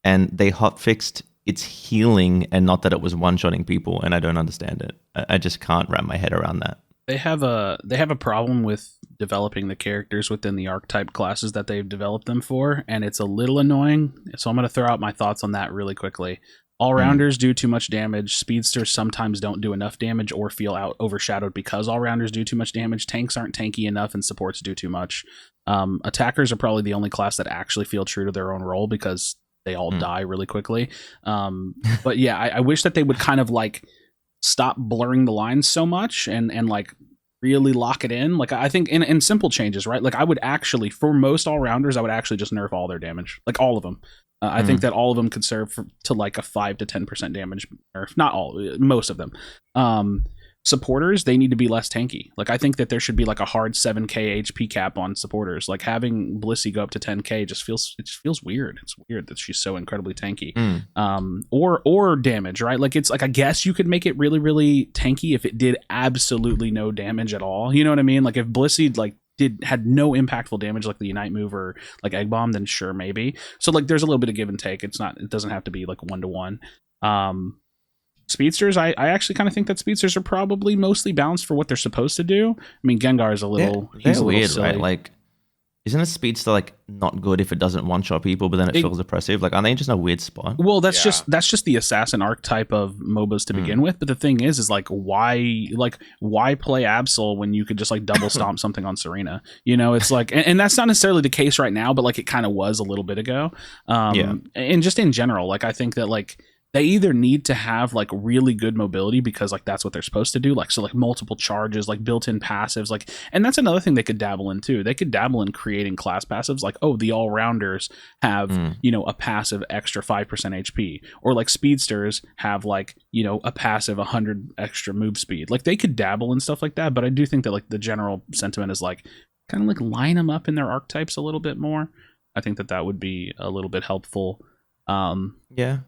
and they hotfixed its healing and not that it was one-shotting people, and I don't understand it. I just can't wrap my head around that. They have a problem with developing the characters within the archetype classes that they've developed them for, and it's a little annoying. So I'm going to throw out my thoughts on that really quickly. All-rounders do too much damage. Speedsters sometimes don't do enough damage or feel overshadowed because all-rounders do too much damage. Tanks aren't tanky enough, and supports do too much. Attackers are probably the only class that actually feel true to their own role because they all die really quickly. But yeah, I wish that they would kind of like stop blurring the lines so much and like really lock it in. Like I think in simple changes, right? Like I would actually, for most all-rounders, I would actually just nerf all their damage. Like all of them. I think that all of them could serve to like a 5 to 10% damage nerf. Not all, most of them. supporters, they need to be less tanky. Like, I think that there should be like a hard 7k HP cap on supporters. Like, having Blissey go up to 10k just feels weird. It's weird that she's so incredibly tanky. Or damage, right? Like, it's like, I guess you could make it really, really tanky if it did absolutely no damage at all. You know what I mean? Like, if Blissey like had no impactful damage like the Unite move or like Egg Bomb, then sure, maybe. So like, there's a little bit of give and take. It doesn't have to be like 1-to-1. Speedsters, I actually kind of think that speedsters are probably mostly balanced for what they're supposed to do. I mean, Gengar is a little, he's a little weird, silly. right? Like, isn't a speedster like not good if it doesn't one-shot people, but then it feels oppressive? Like, aren't they just in a weird spot? Well, that's just the assassin archetype of MOBAs to begin with. But the thing is like, why play Absol when you could just like double stomp something on Serena? You know, it's like, and that's not necessarily the case right now, but like it kind of was a little bit ago. And just in general, like I think that like, they either need to have like really good mobility because like that's what they're supposed to do, like so like multiple charges, like built-in passives, like, and that's another thing they could dabble in too. They could dabble in creating class passives, like, oh, the all-rounders have you know, a passive extra 5% HP, or like speedsters have like, you know, a passive 100 extra move speed. Like they could dabble in stuff like that, but I do think that like the general sentiment is like kind of like line them up in their archetypes a little bit more. I think that would be a little bit helpful. Yeah.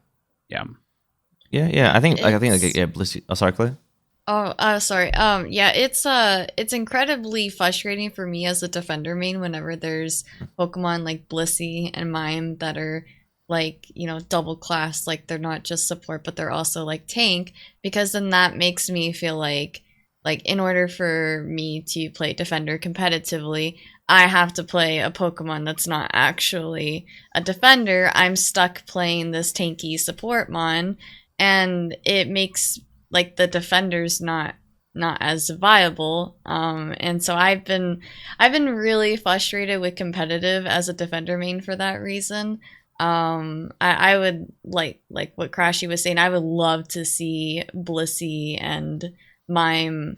I think Blissey. Oh, sorry, Claire. Sorry. Yeah, it's incredibly frustrating for me as a defender main whenever there's Pokemon like Blissey and Mime that are like, you know, double class, like they're not just support, but they're also like tank, because then that makes me feel like in order for me to play defender competitively, I have to play a Pokemon that's not actually a defender. I'm stuck playing this tanky support mon, and it makes like the defenders not as viable. And so I've been really frustrated with competitive as a defender main for that reason. I would like what Crashy was saying, I would love to see Blissey and Mime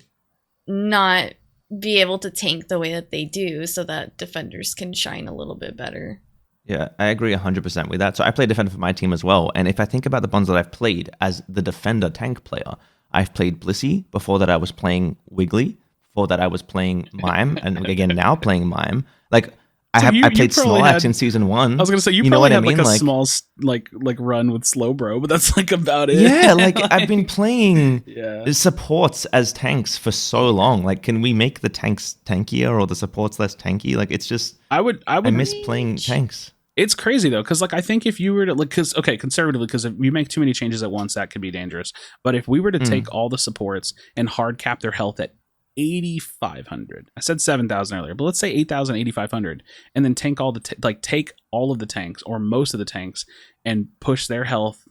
not be able to tank the way that they do, so that defenders can shine a little bit better. Yeah, I agree 100% with that. So I play defender for my team as well. And if I think about the bonds that I've played as the defender tank player, I've played Blissey. Before that, I was playing Wiggly. Before that, I was playing Mime. And again, now playing Mime. Like, I played Snorlax in season 1. I was gonna say you probably had like a small like run with Slowbro, but that's like about it. Yeah, like I've been playing supports as tanks for so long. Like, can we make the tanks tankier or the supports less tanky? Like, it's just I miss playing tanks. It's crazy though, because like I think if you were to like, conservatively, because if you make too many changes at once, that could be dangerous. But if we were to take all the supports and hard cap their health at 8,500. I said 7,000 earlier, but let's say 8,000, 8,500, and then tank all the take all of the tanks or most of the tanks and push their health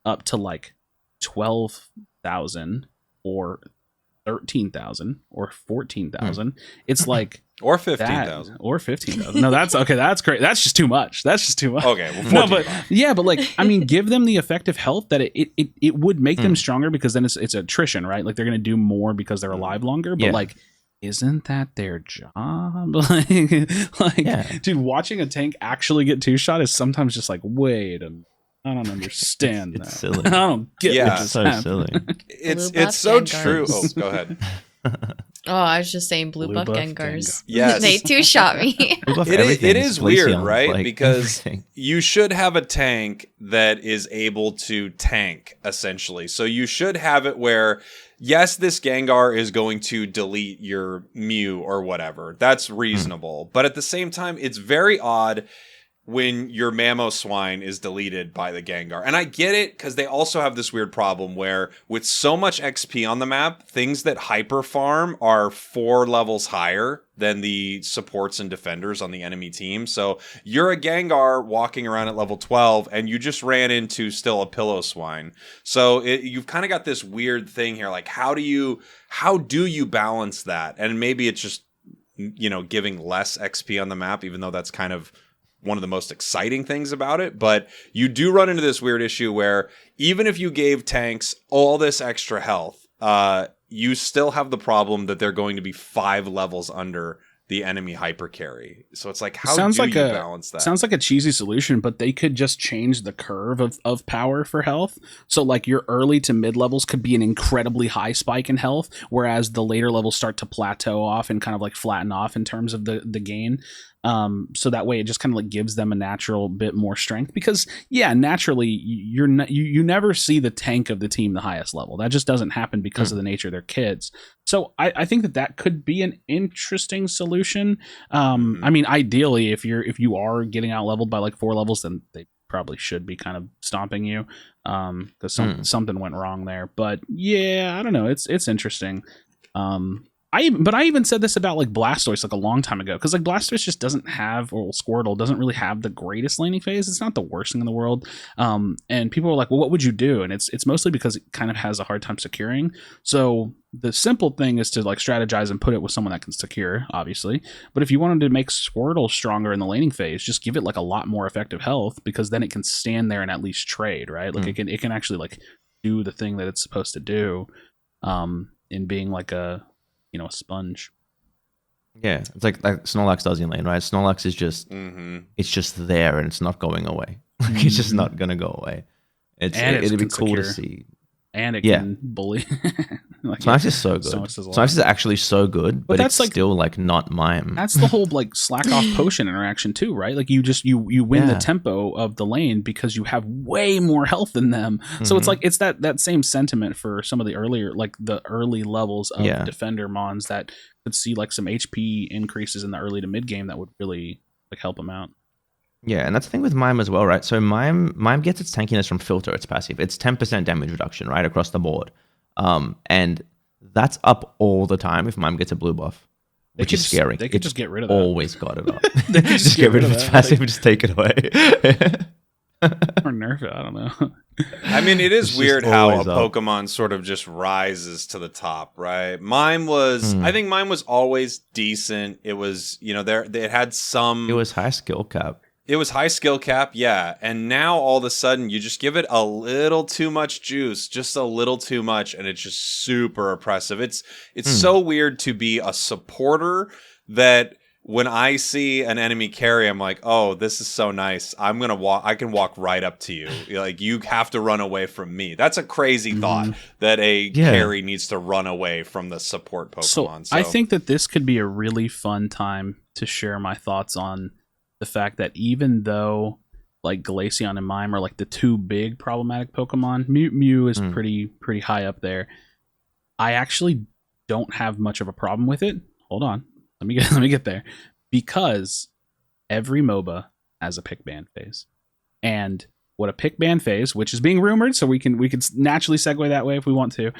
up to like 12,000 or 13,000 or 14,000. It's like or 15,000 or 15,000. No, that's okay. That's great. That's just too much. Okay, well, no, but like I mean, give them the effective health that it would make them stronger, because then it's attrition, right? Like they're gonna do more because they're alive longer. But like, isn't that their job? Dude, watching a tank actually get 2-shot is sometimes just like, wait a minute. I don't understand that. It's silly. I don't get what it's so silly. It's so true. Oh, go ahead. Oh, I was just saying blue buff Gengars. Yes. They 2-shot me. It is weird, right? Like, because everything. you should have a tank that is able to tank, essentially. So you should have it where, yes, this Gengar is going to delete your Mew or whatever. That's reasonable. But at the same time, it's very odd when your Mamoswine is deleted by the Gengar. And I get it, because they also have this weird problem where with so much XP on the map, things that hyper farm are 4 levels higher than the supports and defenders on the enemy team. So you're a Gengar walking around at level 12 and you just ran into still a Piloswine. So you've kind of got this weird thing here. Like, how do you balance that? And maybe it's just, you know, giving less XP on the map, even though that's kind of one of the most exciting things about it. But you do run into this weird issue where even if you gave tanks all this extra health, you still have the problem that they're going to be 5 levels under the enemy hyper carry. So it's like, how Sounds do like you a balance that? sounds like a cheesy solution, but they could just change the curve of power for health. So like your early to mid levels could be an incredibly high spike in health, whereas the later levels start to plateau off and kind of like flatten off in terms of the gain. So that way it just kind of like gives them a natural bit more strength, because naturally you never see the tank of the team the highest level. That just doesn't happen because of the nature of their kids. So I think that could be an interesting solution. I mean, ideally, if you are getting out leveled by like 4 levels, then they probably should be kind of stomping you, because something went wrong there. But yeah, I don't know. It's interesting. I even said this about like Blastoise like a long time ago, because like Blastoise just doesn't have, or Squirtle doesn't really have the greatest laning phase. It's not the worst thing in the world, and people are like, well, what would you do? And it's mostly because it kind of has a hard time securing. So the simple thing is to like strategize and put it with someone that can secure, obviously. But if you wanted to make Squirtle stronger in the laning phase, just give it like a lot more effective health, because then it can stand there and at least trade, right? Like it can actually like do the thing that it's supposed to do, in being like a sponge. Yeah, it's like Snorlax does in lane, right? Snorlax is just it's just there and it's not going away. Like it's just not gonna go away. It'd be cool to see. And it can bully. Like, Snorlax is so good. Snorlax is actually so good, but that's it's like, still like not mime. That's the whole like slack off potion interaction too, right? Like you win the tempo of the lane because you have way more health than them. So it's like it's that same sentiment for some of the earlier, like the early levels of defender mons that could see like some HP increases in the early to mid game that would really like help them out. Yeah, and that's the thing with Mime as well, right? So Mime gets its tankiness from Filter, its passive. It's 10% damage reduction, right, across the board. And that's up all the time if Mime gets a blue buff, which is scary. They could just get rid of that. Always got it up. They could just get rid of its passive and just take it away. Or nerf it, I don't know. I mean, it is weird how a Pokemon sort of just rises to the top, right? Mime was, I think Mime was always decent. It was, it had some... It was high skill cap. It was high skill cap, yeah. And now all of a sudden you just give it a little too much juice, just a little too much, and it's just super oppressive. It's so weird to be a supporter that... When I see an enemy carry, I'm like, oh, this is so nice. I can walk right up to you. Like, you have to run away from me. That's a crazy thought, that a carry needs to run away from the support Pokemon. So I think that this could be a really fun time to share my thoughts on the fact that even though like Glaceon and Mime are like the two big problematic Pokemon, Mew is pretty high up there. I actually don't have much of a problem with it. Hold on. Let me get there, because every MOBA has a pick ban phase, and what a pick ban phase, which is being rumored, so we can naturally segue that way if we want to.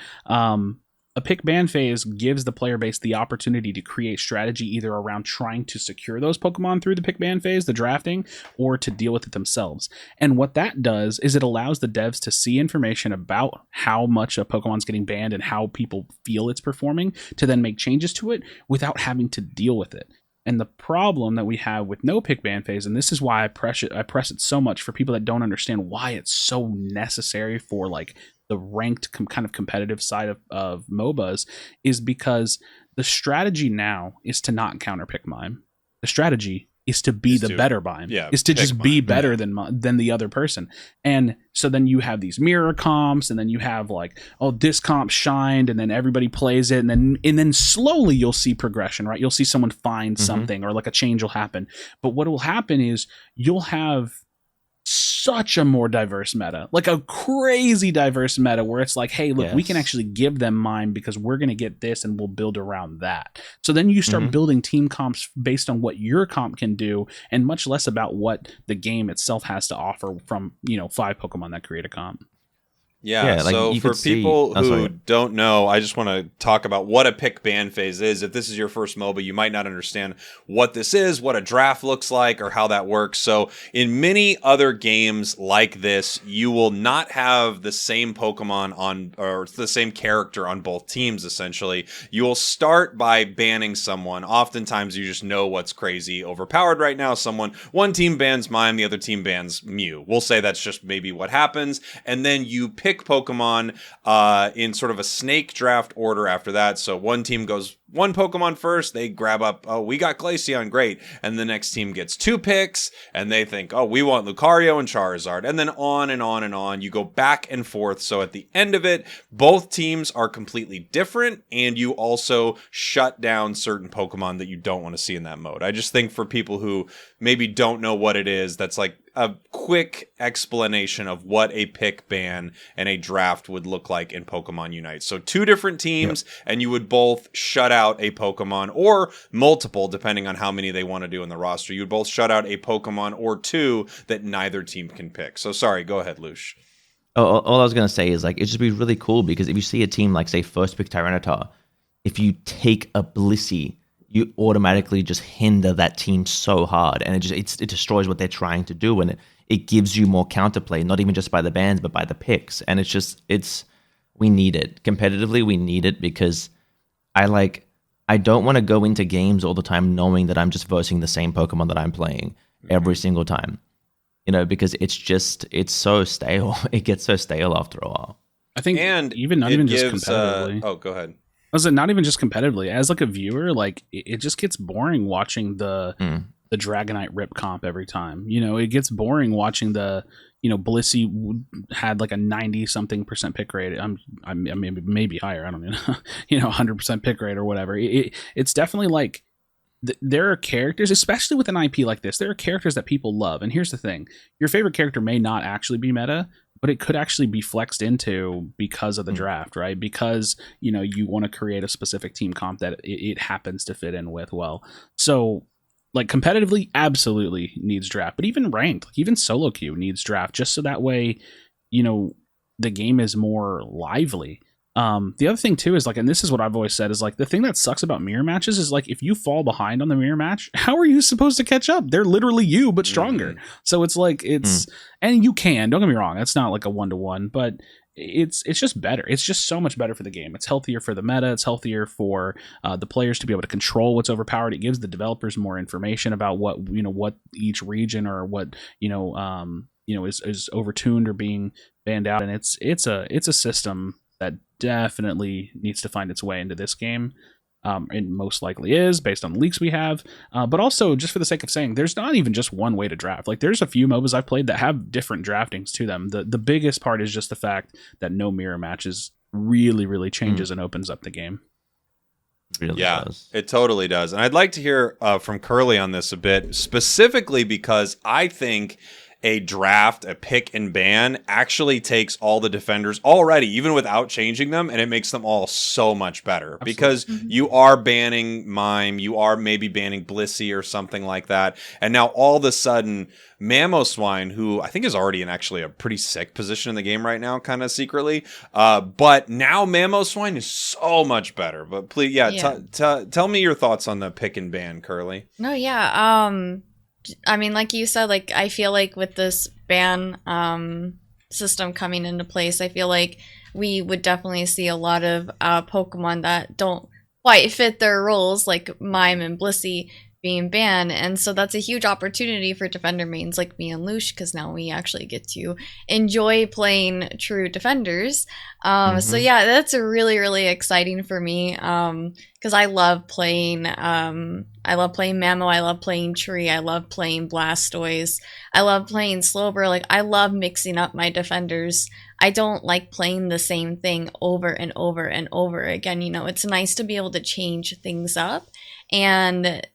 A pick ban phase gives the player base the opportunity to create strategy either around trying to secure those Pokemon through the pick ban phase, the drafting, or to deal with it themselves. And what that does is it allows the devs to see information about how much a Pokemon's getting banned and how people feel it's performing, to then make changes to it without having to deal with it. And the problem that we have with no pick ban phase, and this is why I press it so much for people that don't understand why it's so necessary for like the ranked kind of competitive side of MOBAs, is because the strategy now is to not counter pick Mime. The strategy is to be the better Mime. Is to just be better than the other person. And so then you have these mirror comps, and then you have like, oh, this comp shined, and then everybody plays it, and then slowly you'll see progression, right? You'll see someone find something, or like a change will happen. But what will happen is you'll have such a more diverse meta, like a crazy diverse meta, where it's like, hey, look, we can actually give them Mime because we're going to get this and we'll build around that. So then you start building team comps based on what your comp can do, and much less about what the game itself has to offer from 5 Pokemon that create a comp. Yeah, like so for people who don't know, I just want to talk about what a pick ban phase is. If this is your first MOBA, you might not understand what this is, what a draft looks like, or how that works. So in many other games like this, you will not have the same Pokemon on, or the same character on both teams, essentially. You will start by banning someone. Oftentimes, you just know what's crazy overpowered right now. One team bans Mime, the other team bans Mew. We'll say that's just maybe what happens. And then you pick pick Pokemon in sort of a snake draft order after that. So one team goes one Pokemon first, they grab up, oh, we got Glaceon, great. And the next team gets 2 picks, and they think, oh, we want Lucario and Charizard. And then on and on and on. You go back and forth. So at the end of it, both teams are completely different, and you also shut down certain Pokemon that you don't want to see in that mode. I just think for people who maybe don't know what it is, that's like a quick explanation of what a pick ban and a draft would look like in Pokemon Unite. So 2 different teams, and you would both shut out a Pokemon, or multiple, depending on how many they want to do in the roster. You would both shut out a Pokemon or 2 that neither team can pick. So sorry, go ahead, Lush. All I was going to say is, like, it'd just be really cool because if you see a team like, say, first pick Tyranitar, if you take a Blissey, you automatically just hinder that team so hard, and it destroys what they're trying to do, and it gives you more counterplay, not even just by the bans, but by the picks. And we need it. Competitively, we need it because I don't want to go into games all the time knowing that I'm just versing the same Pokemon that I'm playing every single time. You know, because it's so stale. It gets so stale after a while. I think, and not even just competitively. Oh, go ahead. Was it not even just competitively? As like a viewer, like it just gets boring watching the Dragonite rip comp every time. You know, it gets boring watching the, Blissey had like a 90-something% pick rate. I mean, maybe higher. I don't know. 100% pick rate or whatever. It's definitely like there are characters, especially with an IP like this, there are characters that people love. And here's the thing: your favorite character may not actually be meta, but it could actually be flexed into because of the draft, right? Because, you want to create a specific team comp that it happens to fit in with well. So, like, competitively, absolutely needs draft. But even ranked, like even solo queue needs draft, just so that way, the game is more lively. The other thing too is like, and this is what I've always said, is like the thing that sucks about mirror matches is like, if you fall behind on the mirror match, how are you supposed to catch up? They're literally you, but stronger. So it's like, and you don't get me wrong, that's not like a 1-to-1, but it's just better. It's just so much better for the game. It's healthier for the meta. It's healthier for the players to be able to control what's overpowered. It gives the developers more information about what each region or what is overtuned or being banned out. And it's a system that definitely needs to find its way into this game. And most likely is, based on the leaks we have. But also, just for the sake of saying, there's not even just one way to draft. Like, there's a few MOBAs I've played that have different draftings to them. The biggest part is just the fact that no mirror matches really, really changes and opens up the game. Really does. It totally does. And I'd like to hear from Curly on this a bit, specifically because I think a draft, a pick and ban actually takes all the defenders already, even without changing them, and it makes them all so much better. Absolutely. Because you are banning Mime, you are maybe banning Blissey or something like that, and now all of a sudden Mamoswine, who I think is already in actually a pretty sick position in the game right now, kind of secretly, but now Mamoswine is so much better. But please, tell me your thoughts on the pick and ban, Curly. No, I mean, like you said, like I feel like with this ban system coming into place, I feel like we would definitely see a lot of Pokemon that don't quite fit their roles, like Mime and Blissey being banned. And so that's a huge opportunity for defender mains like me and Lush, because now we actually get to enjoy playing true defenders. So yeah, that's really, really exciting for me, because I love playing Mamo, I love playing Tree, I love playing Blastoise, I love playing Slowbro. Like, I love mixing up my defenders. I don't like playing the same thing over and over and over again. It's nice to be able to change things up. And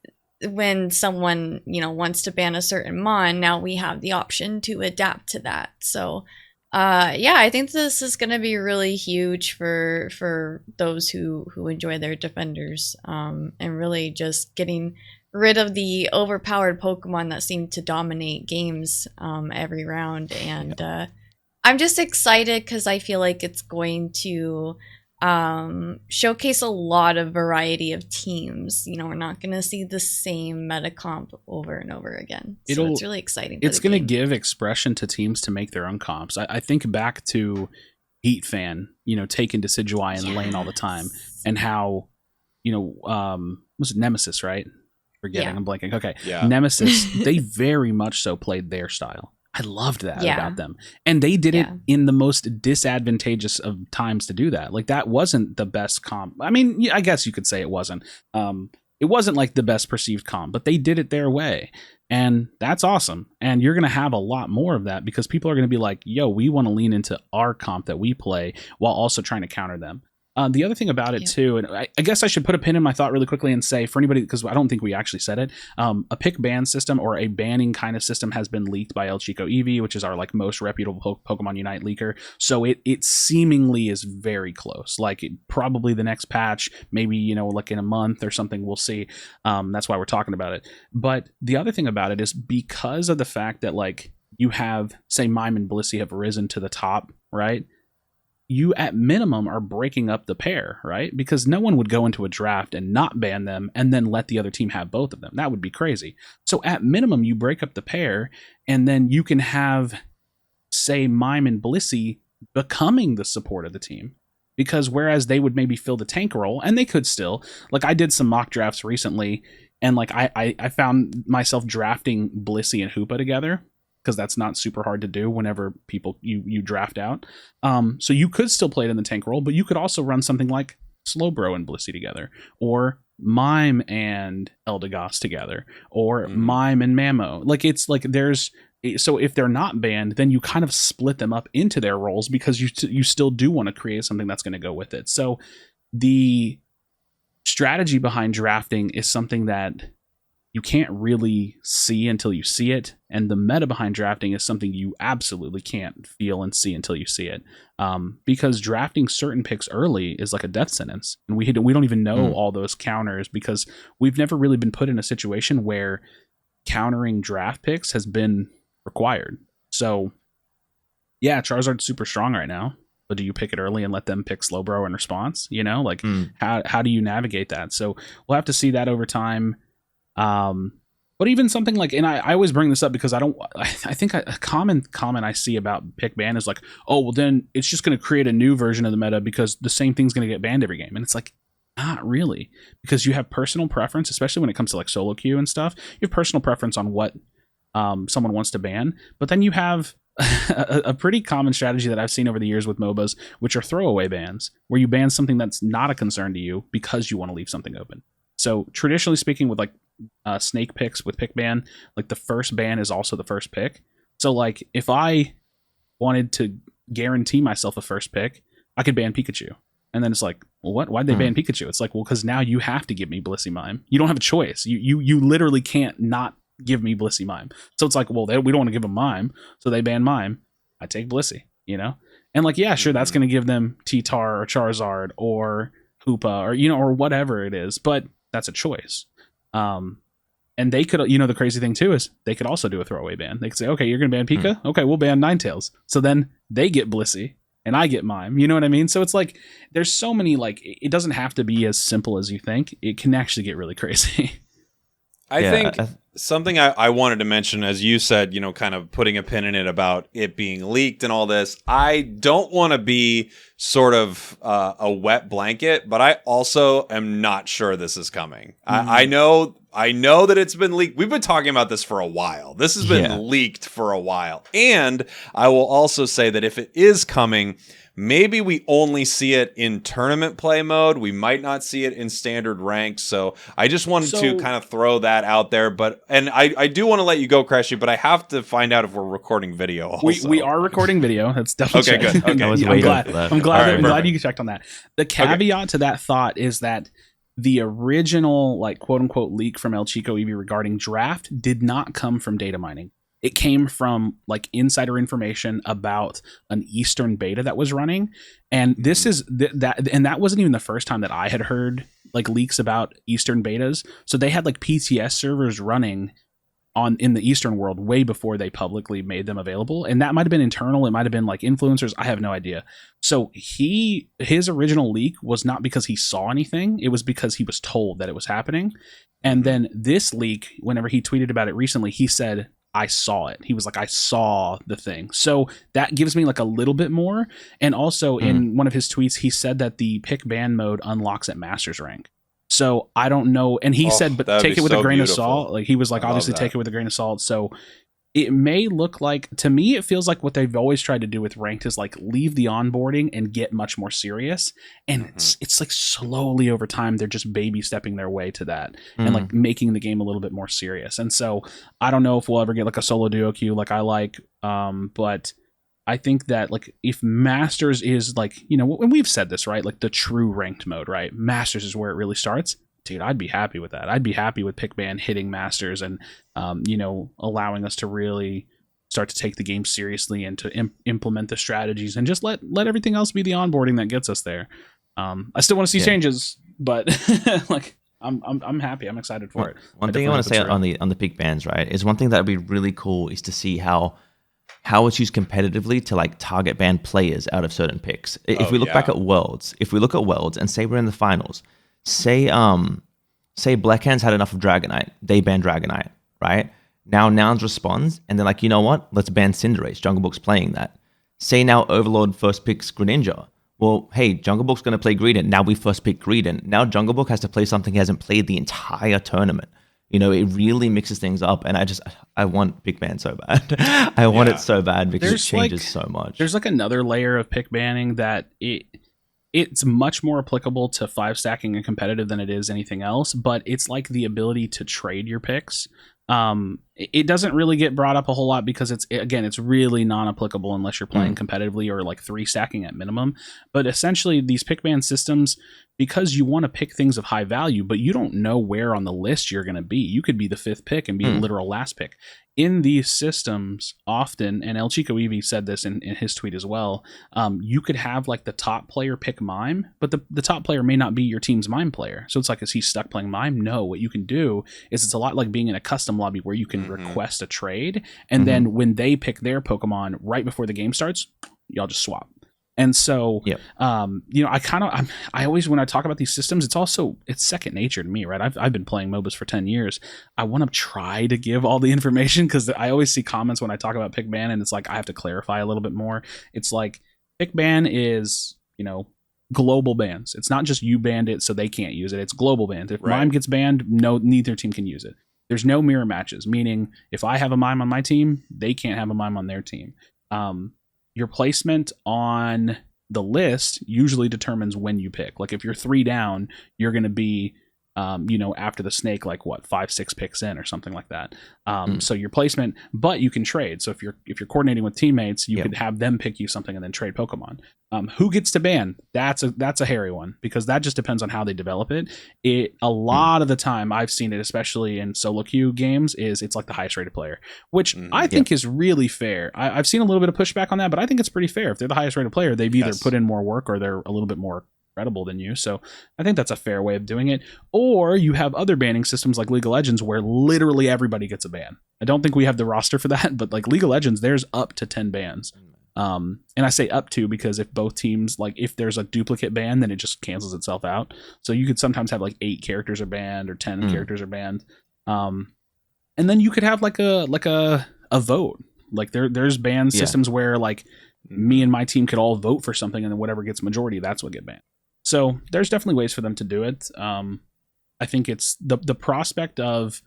when someone, wants to ban a certain mon, now we have the option to adapt to that. So, I think this is going to be really huge for those who enjoy their defenders, and really just getting rid of the overpowered Pokemon that seem to dominate games every round. And I'm just excited because I feel like it's going to showcase a lot of variety of teams. We're not going to see the same meta comp over and over again. So it's really exciting. It's going to give expression to teams to make their own comps. I think back to Heat Fan, taking Decidueye in the lane all the time, and how, was it Nemesis, right? Forgetting, I'm blanking. Okay. Yeah. Nemesis, they very much so played their style. I loved that Yeah. about them. And they did it Yeah. in the most disadvantageous of times to do that. Like, that wasn't the best comp. I mean, I guess you could say it wasn't. It wasn't like the best perceived comp, but they did it their way. And that's awesome. And you're going to have a lot more of that because people are going to be like, yo, we want to lean into our comp that we play while also trying to counter them. The other thing about it too, and I guess I should put a pin in my thought really quickly and say, for anybody, because I don't think we actually said it, a pick ban system or a banning kind of system has been leaked by El Chico Eevee, which is our like most reputable Pokemon Unite leaker. So it seemingly is very close. Like probably the next patch, maybe, you know, like in a month or something, we'll see. That's why we're talking about it. But the other thing about it is because of the fact that like you have, say, Mime and Blissey have risen to the top, right? You at minimum are breaking up the pair, right? Because no one would go into a draft and not ban them and then let the other team have both of them. That would be crazy. So at minimum, you break up the pair and then you can have, say, Mime and Blissey becoming the support of the team. Because whereas they would maybe fill the tank role, and they could still, like I did some mock drafts recently, and like I found myself drafting Blissey and Hoopa together, because that's not super hard to do whenever people you draft out. So you could still play it in the tank role, but you could also run something like Slowbro and Blissey together, or Mime and Eldegoss together, or Mime and Mamo. Like it's like so if they're not banned, then you kind of split them up into their roles because you still do want to create something that's going to go with it. So the strategy behind drafting is something that you can't really see until you see it, and the meta behind drafting is something you absolutely can't feel and see until you see it. Because drafting certain picks early is like a death sentence, and we don't even know all those counters because we've never really been put in a situation where countering draft picks has been required. So, yeah, Charizard's super strong right now, but do you pick it early and let them pick Slowbro in response? You know, like how do you navigate that? So we'll have to see that over time. But even something like, and I always bring this up because I think a common comment I see about pick ban is like, oh, well then it's just going to create a new version of the meta because the same thing's going to get banned every game. And it's like, not really, because you have personal preference, especially when it comes to like solo queue and stuff. You have personal preference on what someone wants to ban, but then you have a pretty common strategy that I've seen over the years with MOBAs, which are throwaway bans, where you ban something that's not a concern to you because you want to leave something open. So traditionally speaking, with like snake picks with pick ban, like the first ban is also the first pick. So like if I wanted to guarantee myself a first pick, I could ban Pikachu. And then it's like, well, what? Why'd they ban Pikachu? It's like, well, because now you have to give me Blissey Mime. You don't have a choice. You literally can't not give me Blissey Mime. So it's like, well, we don't want to give them Mime, so they ban Mime. I take Blissey, you know? And like, yeah, sure, that's going to give them T-Tar or Charizard or Hoopa or, you know, or whatever it is, but that's a choice. And they could, you know, the crazy thing too is they could also do a throwaway ban. They could say, okay, you're going to ban Pika? Okay, we'll ban Ninetales. So then they get Blissey and I get Mime. You know what I mean? So it's like, there's so many, like, it doesn't have to be as simple as you think. It can actually get really crazy. I think something I wanted to mention, as you said, you know, kind of putting a pin in it about it being leaked and all this. I don't want to be sort of a wet blanket, but I also am not sure this is coming. I know that it's been leaked. We've been talking about this for a while. This has been leaked for a while. And I will also say that if it is coming, maybe we only see it in tournament play mode. We might not see it in standard ranks. So I just wanted to kind of throw that out there. And I do want to let you go, Crashy, but I have to find out if we're recording video also. We are recording video. That's definitely okay. Good. Okay. I'm glad you checked on that. The caveat to that thought is that the original, like, quote unquote leak from El Chico Eevee regarding draft did not come from data mining. It came from like insider information about an Eastern beta that was running. And this is that wasn't even the first time that I had heard like leaks about Eastern betas. So they had like PTS servers running in the Eastern world way before they publicly made them available. And that might've been internal. It might've been like influencers. I have no idea. So his original leak was not because he saw anything. It was because he was told that it was happening. And then this leak, whenever he tweeted about it recently, he said, I saw it. He was like, I saw the thing. So that gives me like a little bit more. And also in one of his tweets, he said that the pick ban mode unlocks at Masters rank. So I don't know. And he said, but take it with a grain of salt. Like he was like, obviously take it with a grain of salt. So it may look like, to me, it feels like what they've always tried to do with ranked is like leave the onboarding and get much more serious. And it's like slowly over time, they're just baby stepping their way to that and like making the game a little bit more serious. And so I don't know if we'll ever get like a solo duo queue like I like, but I think that like if Masters is like, you know, and we've said this, right? Like the true ranked mode, right? Masters is where it really starts. Dude, I'd be happy with that. I'd be happy with Pickban hitting Masters and, you know, allowing us to really start to take the game seriously and to implement the strategies and just let everything else be the onboarding that gets us there. I still want to see changes, but like I'm happy. I'm excited for it. One thing I want to say on the Pickbans, right, is one thing that would be really cool is to see how it's used competitively to like target ban players out of certain picks. If we look back at Worlds, and say we're in the finals. Say Black Hands had enough of Dragonite. They banned Dragonite, right? Now Nouns responds, and they're like, you know what? Let's ban Cinderace. Jungle Book's playing that. Say now Overlord first picks Greninja. Well, hey, Jungle Book's going to play Greedent. Now we first pick Greedent. Now Jungle Book has to play something he hasn't played the entire tournament. You know, it really mixes things up, and I want Pickban so bad. I want it so bad because it changes so much. There's like another layer of pick banning that it's much more applicable to 5 stacking and competitive than it is anything else, but it's like the ability to trade your picks. It doesn't really get brought up a whole lot because it's really non-applicable unless you're playing competitively or like 3 stacking at minimum. But essentially these pick ban systems, because you want to pick things of high value, but you don't know where on the list you're going to be. You could be the 5th pick and be a literal last pick. In these systems, often, and El Chico Eevee said this in his tweet as well, you could have like the top player pick Mime, but the top player may not be your team's Mime player. So it's like, is he stuck playing Mime? No. What you can do is it's a lot like being in a custom lobby where you can request a trade, and then when they pick their Pokemon right before the game starts, y'all just swap. And so, you know, I always, when I talk about these systems, it's second nature to me, right? I've been playing MOBAs for 10 years. I want to try to give all the information because I always see comments when I talk about pick ban, and it's like, I have to clarify a little bit more. It's like pick ban is, you know, global bans. It's not just you banned it so they can't use it. It's global bans. If Mime gets banned, neither team can use it. There's no mirror matches, meaning if I have a Mime on my team, they can't have a Mime on their team. Your placement on the list usually determines when you pick. Like if you're 3 down, you're going to be, you know, after the snake, like what, 5-6 picks in or something like that. So your placement, but you can trade. So if you're coordinating with teammates, you could have them pick you something and then trade Pokemon. Who gets to ban? That's a hairy one because that just depends on how they develop it. A lot of the time I've seen it, especially in solo queue games, it's like the highest rated player, which I think is really fair. I've seen a little bit of pushback on that, but I think it's pretty fair. If they're the highest rated player, they've either put in more work or they're a little bit more credible than you. So I think that's a fair way of doing it. Or you have other banning systems like League of Legends where literally everybody gets a ban. I don't think we have the roster for that, but like League of Legends, there's up to 10 bans. And I say up to because if both teams, like if there's a duplicate ban, then it just cancels itself out. So you could sometimes have like 8 characters are banned or 10 characters are banned. And then you could have like a vote. Like there's ban systems where like me and my team could all vote for something, and then whatever gets majority, that's what get banned. So there's definitely ways for them to do it. I think it's the prospect of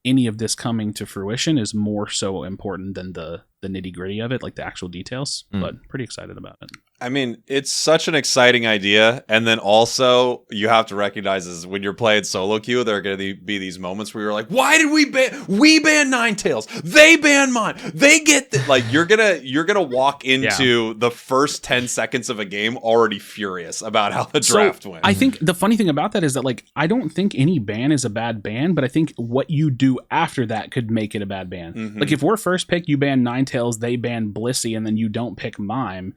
any of this coming to fruition is more so important than the nitty gritty of it, like the actual details, but pretty excited about it. I mean, it's such an exciting idea. And then also you have to recognize is when you're playing solo queue, there are going to be these moments where you're like, why did we ban Ninetales? They ban mine. They get like, you're going to walk into the first 10 seconds of a game already furious about how the draft went. I think the funny thing about that is that like, I don't think any ban is a bad ban, but I think what you do after that could make it a bad ban. Like if we're first pick, you ban Ninetales, they ban Blissey, and then you don't pick Mime.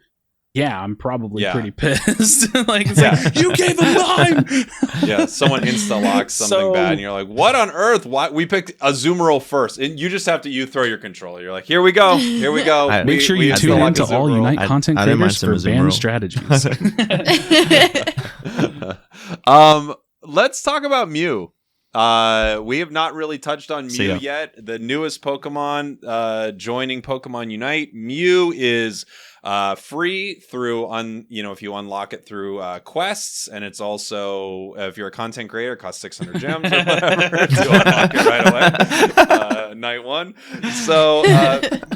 Yeah, I'm probably pretty pissed. Like, it's like, you gave him Mime! Someone insta-locks something bad, and you're like, what on earth? Why? We picked Azumarill first. And you just have to, throw your controller. You're like, here we go. Make sure you tune in to all Unite content creators for ban strategies. Let's talk about Mew. We have not really touched on Mew yet. The newest Pokemon joining Pokemon Unite. Mew is free through if you unlock it through quests, and it's also if you're a content creator, it costs 600 gems or whatever to unlock it right away. night one. So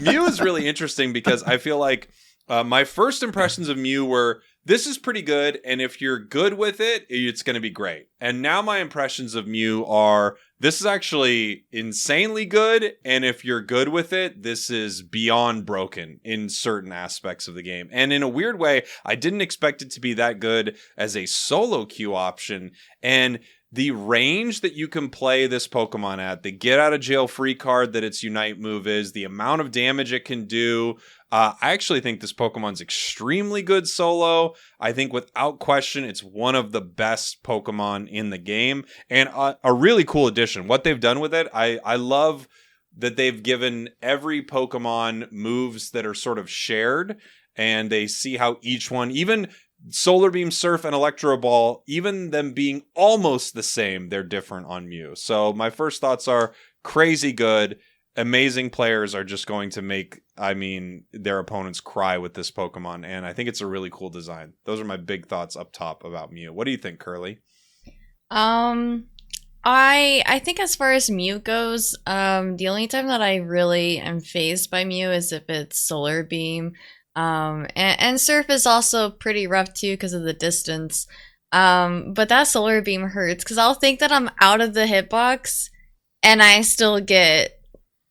Mew is really interesting because I feel like my first impressions of Mew were, this is pretty good, and if you're good with it, it's going to be great. And now my impressions of Mew are, this is actually insanely good, and if you're good with it, this is beyond broken in certain aspects of the game. And in a weird way, I didn't expect it to be that good as a solo queue option, and the range that you can play this Pokemon at, the get out of jail free card that its Unite move is, the amount of damage it can do, I actually think this Pokemon's extremely good solo. I think without question, it's one of the best Pokemon in the game, and a really cool addition. What they've done with it, I love that they've given every Pokemon moves that are sort of shared, and they see how each one, even Solar Beam, Surf, and Electro Ball, even them being almost the same, they're different on Mew. So my first thoughts are crazy good. Amazing players are just going to make, their opponents cry with this Pokemon, and I think it's a really cool design. Those are my big thoughts up top about Mew. What do you think, Curly? I think as far as Mew goes, the only time that I really am phased by Mew is if it's Solar Beam. And Surf is also pretty rough too because of the distance. But that Solar Beam hurts because I'll think that I'm out of the hitbox and I still get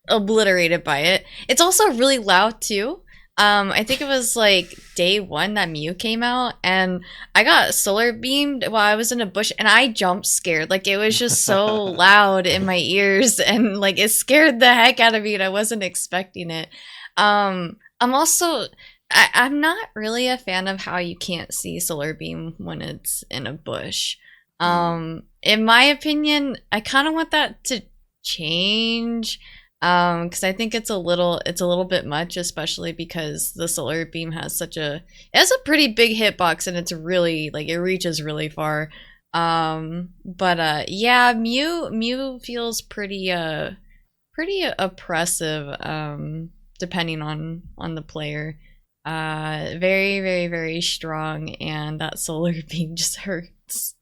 obliterated by it. It's also really loud too. I think it was like day one that Mew came out and I got Solar Beamed while I was in a bush and I jump scared. Like it was just so loud in my ears and like it scared the heck out of me and I wasn't expecting it. I'm also I'm not really a fan of how you can't see Solar Beam when it's in a bush. In my opinion, I kind of want that to change. Because I think it's a little bit much, especially because the Solar Beam has it has a pretty big hitbox and it's really like it reaches really far. Yeah, Mew feels pretty oppressive, depending on the player. Very, very, very strong, and that Solar Beam just hurts.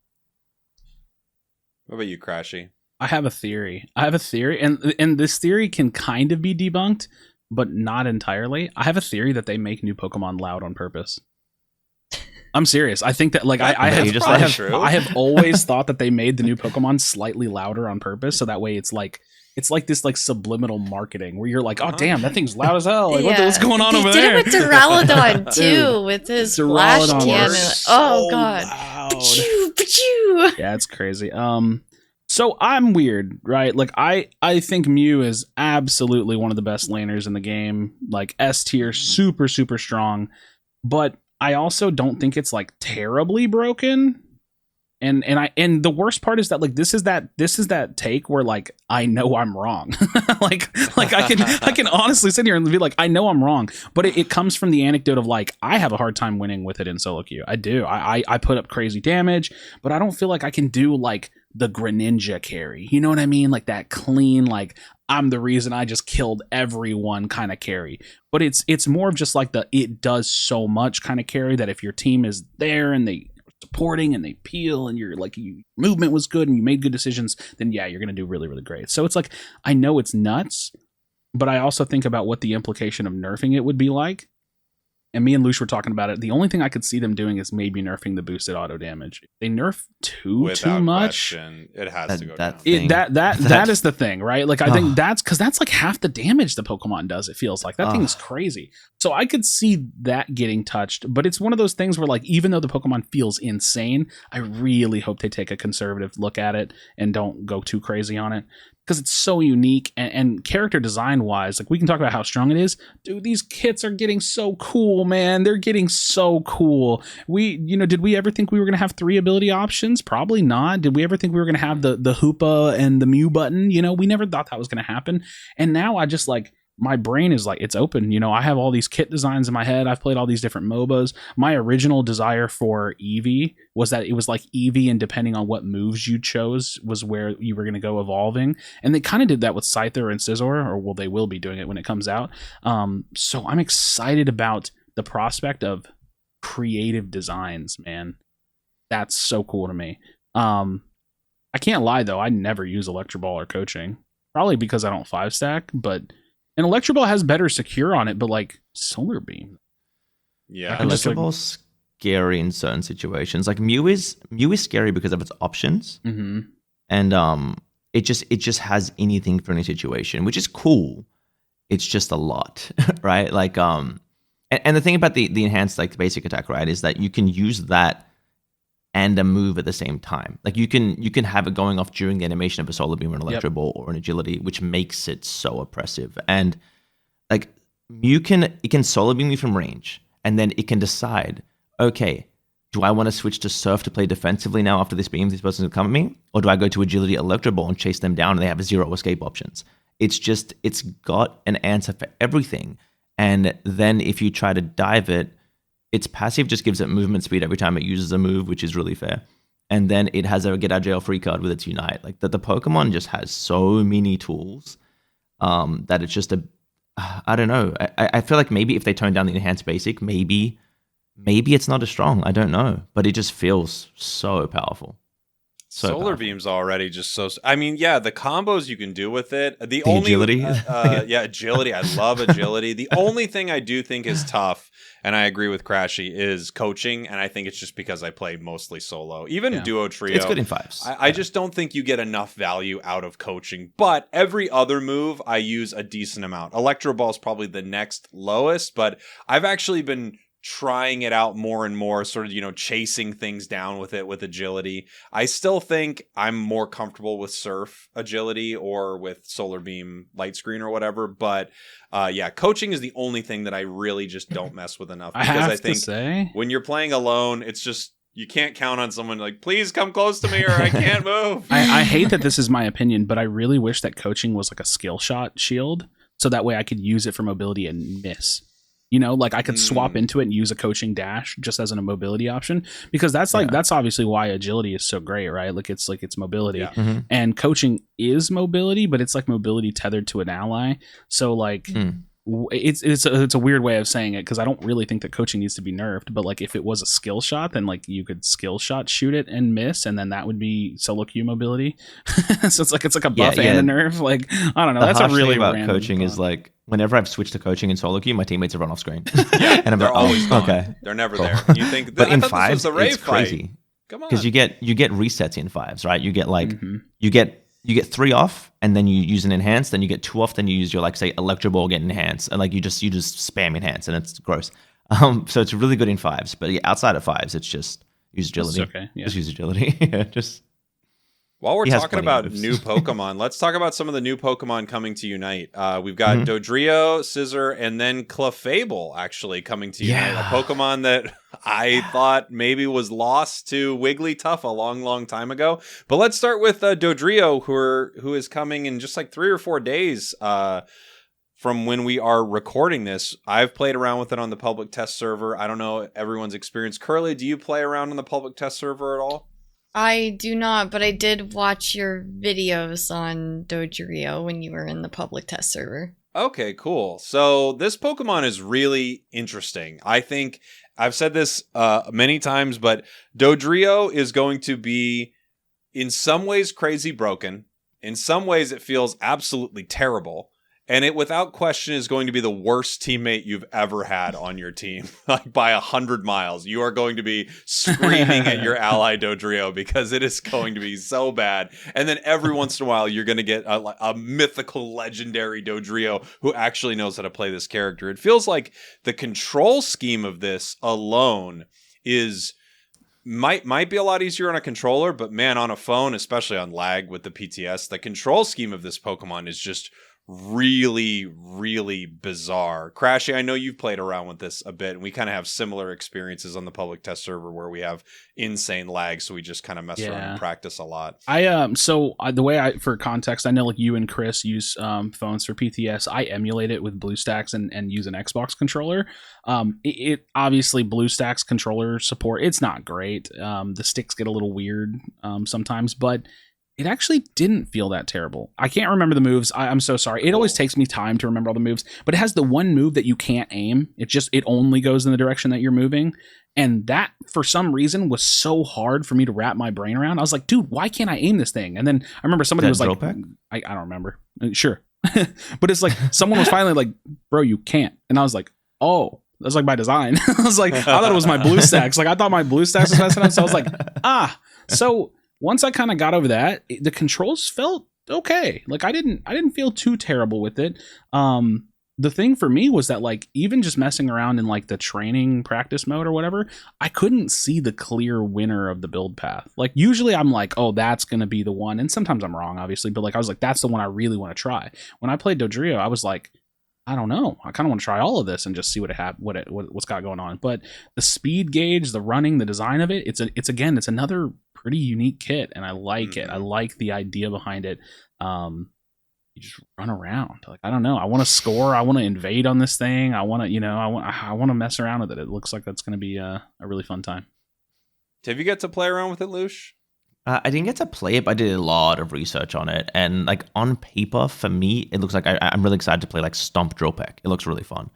What about you, Crashy? I have a theory, and this theory can kind of be debunked, but not entirely. I have a theory that they make new Pokemon loud on purpose. I'm serious. I think that I have always thought that they made the new Pokemon slightly louder on purpose, so that way it's like this like subliminal marketing where you're like, oh damn, that thing's loud as hell. Like, what's going on over there? They did it with Duraludon too, with his flash cannon. Oh god! Pachoo! Yeah, it's crazy. So I'm weird, right? Like I think Mew is absolutely one of the best laners in the game. Like S tier, super, super strong. But I also don't think it's like terribly broken. And the worst part is that like this is that take where like I know I'm wrong. like I can honestly sit here and be like, I know I'm wrong. But it comes from the anecdote of like I have a hard time winning with it in solo queue. I do. I put up crazy damage, but I don't feel like I can do like the Greninja carry. You know what I mean? Like that clean, like I'm the reason I just killed everyone kind of carry. But it's more of just like it does so much kind of carry that if your team is there and they supporting and they peel and your movement was good and you made good decisions, then yeah, you're gonna do really, really great. So it's like I know it's nuts, but I also think about what the implication of nerfing it would be like. And me and Lush were talking about it. The only thing I could see them doing is maybe nerfing the boosted auto damage. If they nerf too much, it has to go down. That is the thing, right? Like I think that's because that's like half the damage the Pokemon does. It feels like that thing's crazy. So I could see that getting touched, but it's one of those things where like even though the Pokemon feels insane, I really hope they take a conservative look at it and don't go too crazy on it. Because it's so unique and character design wise, like we can talk about how strong it is. Dude, these kits are getting so cool, man. They're getting so cool. Did we ever think we were going to have 3 ability options? Probably not. Did we ever think we were going to have the Hoopa and the Mew button? We never thought that was going to happen. And now I just like, my brain is like, it's open. I have all these kit designs in my head. I've played all these different MOBAs. My original desire for Eevee was that it was like Eevee, and depending on what moves you chose was where you were going to go evolving. And they kind of did that with Scyther and Scizor, or well, they will be doing it when it comes out. So I'm excited about the prospect of creative designs, man. That's so cool to me. I can't lie though. I never use Electro Ball or coaching. Probably because I don't 5-stack, but an Electro Ball has better secure on it, but like Solar Beam. Yeah. Electro Ball's scary in certain situations. Like Mew is scary because of its options. Mm-hmm. And it just has anything for any situation, which is cool. It's just a lot, right? Like and the thing about the enhanced, like the basic attack, right, is that you can use that and a move at the same time. Like you can have it going off during the animation of a Solar Beam or an Electro Ball or an Agility, which makes it so oppressive. And like Mew can Solar Beam you from range, and then it can decide, okay, do I want to switch to Surf to play defensively now after this beam, this person's going to come at me? Or do I go to Agility Electro Ball and chase them down and they have 0 escape options? It's got an answer for everything. And then if you try to dive it, its passive just gives it movement speed every time it uses a move, which is really fair. And then it has a get out of jail free card with its Unite. Like the Pokemon just has so many tools that it's just I don't know. I feel like maybe if they tone down the enhanced basic, maybe it's not as strong. I don't know. But it just feels so powerful. Solar Beam's already just so. I mean, yeah, the combos you can do with it. The only agility, yeah, agility. I love agility. The only thing I do think is tough, and I agree with Crashy, is coaching. And I think it's just because I play mostly solo, even duo trio. It's good in 5s. I just don't think you get enough value out of coaching. But every other move, I use a decent amount. Electro Ball's probably the next lowest, but I've actually been trying it out more and more, sort of, chasing things down with it with agility. I still think I'm more comfortable with Surf agility or with Solar Beam light screen or whatever, but coaching is the only thing that I really just don't mess with enough, because I think when you're playing alone, it's just you can't count on someone like, please come close to me or I can't move. I hate that this is my opinion, but I really wish that coaching was like a skill shot shield, so that way I could use it for mobility and miss. Like I could swap into it and use a coaching dash just as a mobility option, because that's obviously why agility is so great, right? Like it's mobility, and coaching is mobility, but it's like mobility tethered to an ally. So like it's a weird way of saying it, because I don't really think that coaching needs to be nerfed, but like if it was a skill shot, then like you could skill shot shoot it and miss, and then that would be solo Q mobility. So it's like a buff and a nerf. Like I don't know. That's a really thing about random coaching thought. Is like whenever I've switched to coaching in solo queue, my teammates have run off screen. Yeah, and I'm they're like, always gone. Okay, they're never there. You think, but in 5s, it's crazy. Come on, because you get resets in 5s, right? You get like you get 3 off, and then you use an enhance, then you get 2 off, then you use your, like, say, Electro Ball, get enhance, and like you just spam enhance, and it's gross. So it's really good in 5s, but outside of 5s, it's just use agility. Okay, yeah. Just use agility. just. While we're talking about new Pokemon, let's talk about some of the new Pokemon coming to Unite. We've got Dodrio, Scizor, and then Clefable actually coming to Unite. A Pokemon that I thought maybe was lost to Wigglytuff a long, long time ago. But let's start with Dodrio, who is coming in just like 3 or 4 days from when we are recording this. I've played around with it on the public test server. I don't know everyone's experience. Curly, do you play around on the public test server at all? I do not, but I did watch your videos on Dodrio when you were in the public test server. Okay, cool. So this Pokemon is really interesting. I think I've said this many times, but Dodrio is going to be in some ways crazy broken. In some ways it feels absolutely terrible. And it, without question, is going to be the worst teammate you've ever had on your team. Like by 100 miles. You are going to be screaming at your ally Dodrio because it is going to be so bad. And then every once in a while, you're going to get a mythical, legendary Dodrio who actually knows how to play this character. It feels like the control scheme of this alone might be a lot easier on a controller, but man, on a phone, especially on lag with the PTS, the control scheme of this Pokemon is just really, really bizarre. Crashy, I know you've played around with this a bit, and we kind of have similar experiences on the public test server where we have insane lag, so we just kind of mess around and practice a lot. The way for context, I know like you and Chris use phones for PTS. I emulate it with BlueStacks and use an Xbox controller. It obviously BlueStacks controller support, it's not great. The sticks get a little weird sometimes, but it actually didn't feel that terrible. I can't remember the moves. I'm so sorry. It always takes me time to remember all the moves, but it has the one move that you can't aim. It only goes in the direction that you're moving. And that, for some reason, was so hard for me to wrap my brain around. I was like, dude, why can't I aim this thing? And then I remember somebody was like, I don't remember. Sure. But it's like someone was finally like, bro, you can't. And I was like, oh, that's like by design. I was like, I thought it was my blue stacks. Like I thought my blue stacks was messing up. So I was like, so once I kind of got over that, the controls felt okay. Like I didn't feel too terrible with it. The thing for me was that like even just messing around in like the training practice mode or whatever, I couldn't see the clear winner of the build path. Like usually I'm like, oh, that's going to be the one. And sometimes I'm wrong, obviously, but like I was like, that's the one I really want to try. When I played Dodrio, I was like, I don't know. I kind of want to try all of this and just see what's got going on. But the speed gauge, the running, the design of it, it's another pretty unique kit, and I like it. I like the idea behind it. You just run around. Like I don't know. I want to score. I want to invade on this thing. I want to, I want to mess around with it. It looks like that's going to be a really fun time. Have you get to play around with it, Lush? I didn't get to play it, but I did a lot of research on it. And like on paper, for me, it looks like I'm really excited to play like Stomp Drill Peck. It looks really fun.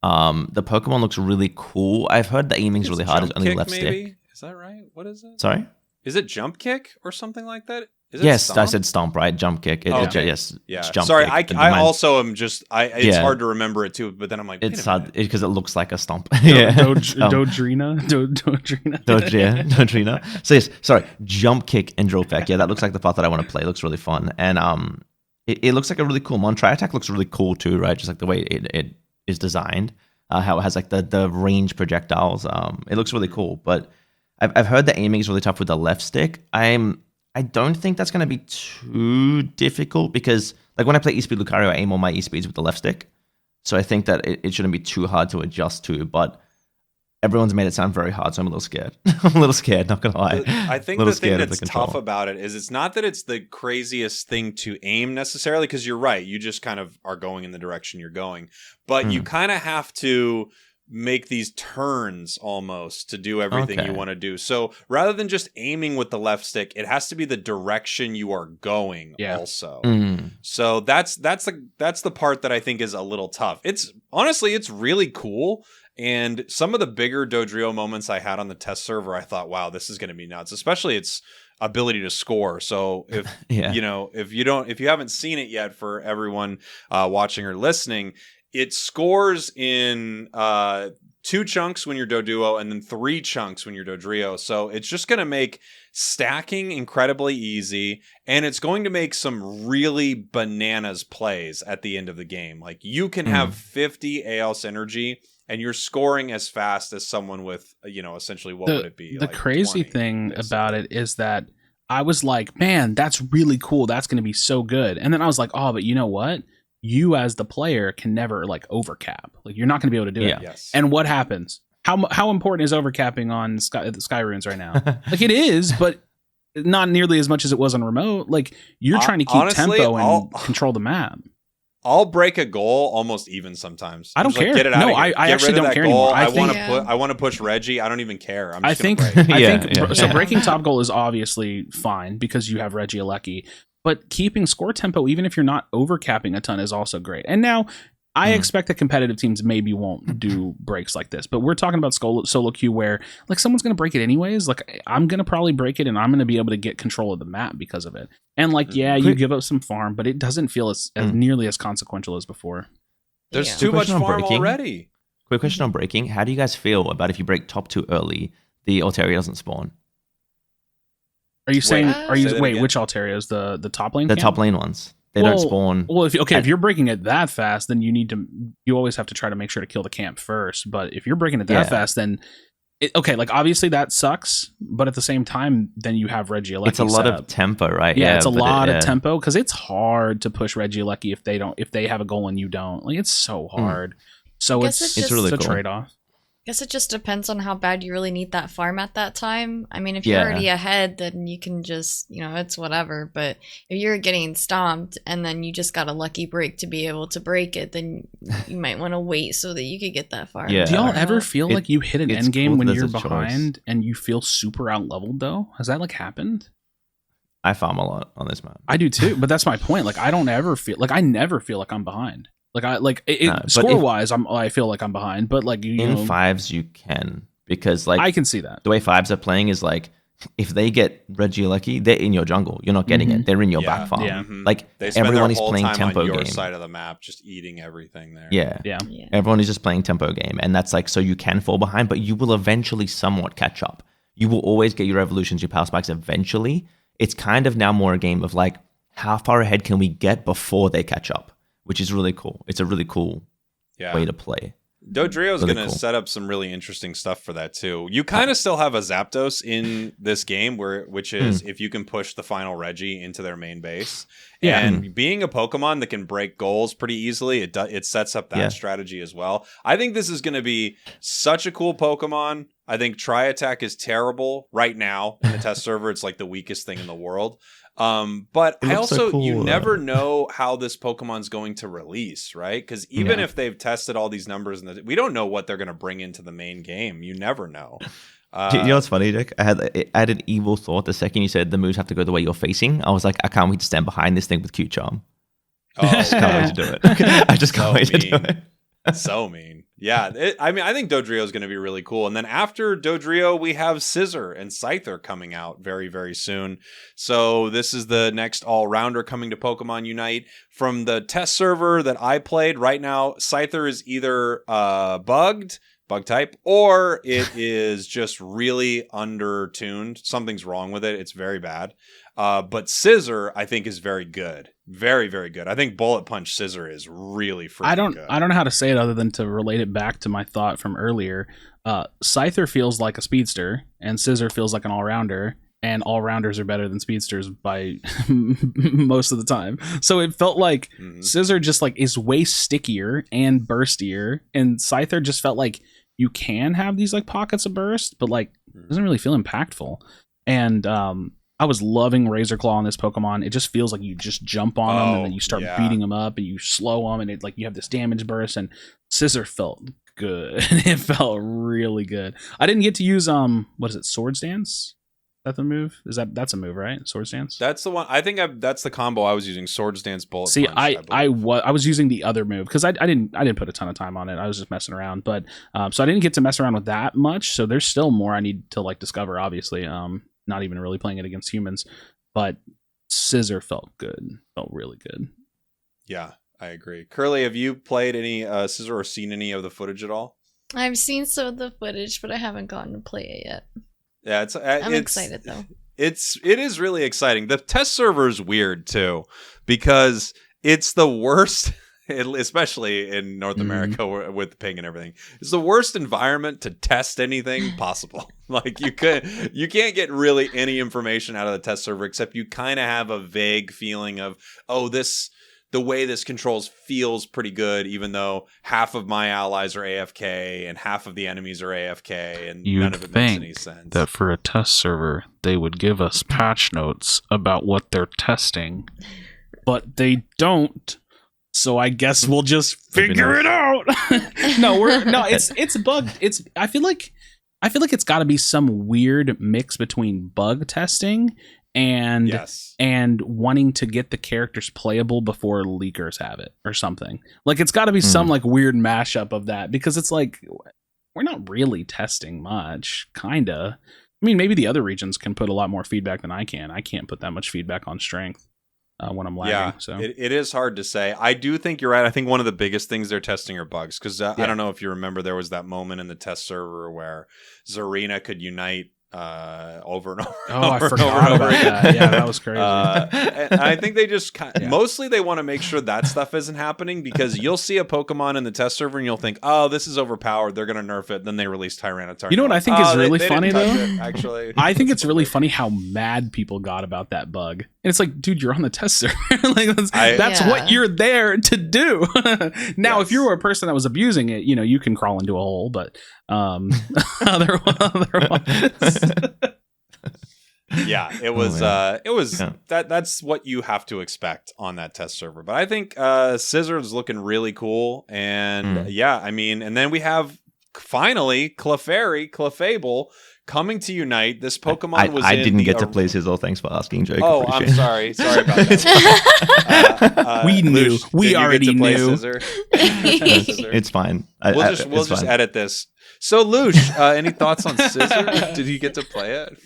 The Pokemon looks really cool. I've heard the aiming's really hard. It's only left stick. Is that right? What is it? Sorry? Is it Jump Kick or something like that? Yes, Stomp? I said Stomp, right? Jump Kick. Yes, yeah. It's Jump Sorry, Kick. I also am just. It's hard to remember it too. But then I'm like, it's hard because it looks like a Stomp. Dodrina. So yes, sorry, Jump Kick and Drill Peck. Yeah, that looks like the path that I want to play. It looks really fun, and it looks like a really cool mon. Tri-Attack looks really cool too, right? Just like the way it is designed, how it has like the range projectiles. It looks really cool, but I've heard the aiming is really tough with the left stick. I don't think that's going to be too difficult because like when I play E-Speed Lucario, I aim all my E-Speeds with the left stick. So I think that it shouldn't be too hard to adjust to, but everyone's made it sound very hard, so I'm a little scared. I'm a little scared, not going to lie. I think the thing that's tough about it is it's not that it's the craziest thing to aim necessarily, because you're right. You just kind of are going in the direction you're going. But you kind of have to make these turns almost to do everything you want to do. So rather than just aiming with the left stick, it has to be the direction you are going also. So that's the part that I think is a little tough. It's really cool. And some of the bigger Dodrio moments I had on the test server, I thought, wow, this is going to be nuts, especially its ability to score. So if if you haven't seen it yet, for everyone watching or listening, it scores in 2 chunks when you're Doduo and then 3 chunks when you're Dodrio. So it's just going to make stacking incredibly easy, and it's going to make some really bananas plays at the end of the game. Like you can have 50 AOS energy and you're scoring as fast as someone with, essentially what would it be? The crazy thing about it is that I was like, man, that's really cool. That's going to be so good. And then I was like, oh, but you know what? You as the player can never like overcap. Like you're not going to be able to do it. Yes. And what happens? How important is overcapping on Sky Runes right now? Like it is, but not nearly as much as it was on remote. Like you're trying to keep tempo and control the map. I'll break a goal almost even sometimes. I don't care. Get it out. No, I actually don't care anymore. I want to push Reggie. I don't even care. I'm just So breaking top goal is obviously fine because you have Regieleki. But keeping score tempo, even if you're not overcapping a ton, is also great. And now I expect that competitive teams maybe won't do breaks like this. But we're talking about solo queue where like someone's going to break it anyways. Like I'm going to probably break it and I'm going to be able to get control of the map because of it. And like, you give up some farm, but it doesn't feel as nearly as consequential as before. There's too much farm already. Quick question on breaking. How do you guys feel about if you break top 2 early, the Altaria doesn't spawn? Are you saying? Which Altarias? The top lane? The top lane ones. They don't spawn. Well, if you're breaking it that fast, then you always have to try to make sure to kill the camp first. But if you're breaking it that fast, then like obviously that sucks. But at the same time, then you have Regieleki. It's a lot of tempo, right? Yeah, it's a lot of tempo because it's hard to push Regieleki if they have a goal and you don't. Like it's so hard. So it's really a trade-off. I guess it just depends on how bad you really need that farm at that time. I mean, if you're already ahead, then you can just, it's whatever. But if you're getting stomped and then you just got a lucky break to be able to break it, then you might want to wait so that you could get that farm. Yeah. Do y'all ever feel like you hit an end game when you're behind and you feel super out leveled though? Has that like happened? I farm a lot on this map. I do too, but that's my point. Like I never feel like I'm behind. Score wise, I feel like I'm behind, but like in 5s you can, because like I can see that the way 5s are playing is like if they get Regieleki, they're in your jungle. You're not getting it. They're in your back farm. Yeah. Like They spend everyone their is whole playing time tempo on your game. side of the map, just eating everything there. Yeah. Yeah. Everyone is just playing tempo game, and that's like so you can fall behind, but you will eventually somewhat catch up. You will always get your evolutions, your power spikes eventually. It's kind of now more a game of like how far ahead can we get before they catch up, which is really cool. It's a really cool way to play. Dodrio's Really going to cool. set up some really interesting stuff for that too. You kind of still have a Zapdos in this game, which is if you can push the final Reggie into their main base. Yeah. And being a Pokemon that can break goals pretty easily, it sets up that strategy as well. I think this is going to be such a cool Pokemon. I think Tri-Attack is terrible right now in the test server. It's like the weakest thing in the world. But I also, cool, you never know how this Pokemon's going to release, right? Because even if they've tested all these numbers, we don't know what they're going to bring into the main game. You never know. You know what's funny, Dick? I had an evil thought the second you said the moves have to go the way you're facing. I was like, I can't wait to stand behind this thing with Q-Charm. Oh, I just can't wait to do it. I just can't wait to do it. So mean. Yeah, I think Dodrio is going to be really cool. And then after Dodrio, we have Scizor and Scyther coming out very, very soon. So this is the next all-rounder coming to Pokemon Unite. From the test server that I played right now, Scyther is either bug type, or it is just really under-tuned. Something's wrong with it. It's very bad. But Scizor, I think, is very good. Very, very good. I think Bullet Punch Scizor is really freaking good. I don't know how to say it other than to relate it back to my thought from earlier. Scyther feels like a speedster, and Scizor feels like an all-rounder, and all-rounders are better than speedsters by most of the time. So it felt like Scizor just like is way stickier and burstier, and Scyther just felt like you can have these like pockets of burst, but like it doesn't really feel impactful. And I was loving Razor Claw on this Pokemon. It just feels like you just jump on them and then you start beating them up and you slow them and it like you have this damage burst. And Scizor felt good. It felt really good. I didn't get to use what is it, Swords Dance? Is that the move? That's a move, right? Swords Dance. That's the one. I think that's the combo I was using. Swords Dance, Bullet See, Punch. I was using the other move because I didn't put a ton of time on it. I was just messing around, but so I didn't get to mess around with that much. So there's still more I need to like discover. Obviously, not even really playing it against humans, but Scizor felt good. Felt really good. Yeah, I agree. Curly, have you played any Scizor or seen any of the footage at all? I've seen some of the footage, but I haven't gotten to play it yet. Yeah, I'm excited though. It is really exciting. The test server is weird too, because it's the worst, especially in North America with ping and everything. It's the worst environment to test anything possible. Like you can't get really any information out of the test server except you kind of have a vague feeling of, the way this controls feels pretty good, even though half of my allies are AFK and half of the enemies are AFK, and none of it makes any sense. That for a test server, they would give us patch notes about what they're testing, but they don't. So I guess we'll just figure it out. It's bugged. I feel like it's got to be some weird mix between bug testing and wanting to get the characters playable before leakers have it or something. Like it's got to be some like weird mashup of that, because it's like we're not really testing much, kinda. I mean, maybe the other regions can put a lot more feedback than I can. I can't put that much feedback on strength when I'm lagging. Yeah, so it is hard to say. I do think you're right. I think one of the biggest things they're testing are bugs, because I don't know if you remember, there was that moment in the test server where Zarina could unite over and over. I forgot about that. Yeah, that was crazy. And I think they just mostly they want to make sure that stuff isn't happening, because you'll see a Pokemon in the test server and you'll think, oh, this is overpowered, they're going to nerf it. Then they release Tyranitar. You know what I think is really funny though? Actually, I think it's really funny how mad people got about that bug. And it's like, dude, you're on the test server. Like that's what you're there to do. Now, if you were a person that was abusing it, you can crawl into a hole, but otherwise. Yeah, it was that's what you have to expect on that test server. But I think Scizor is looking really cool, and and then we have finally Clefable coming to Unite. This Pokemon I didn't get to play Scizor. Thanks for asking, Jake. Oh, I'm sorry about that. We knew. Lush, we already knew. It's fine. We'll just edit this. So, Lush, any thoughts on Scizor? Did you get to play it?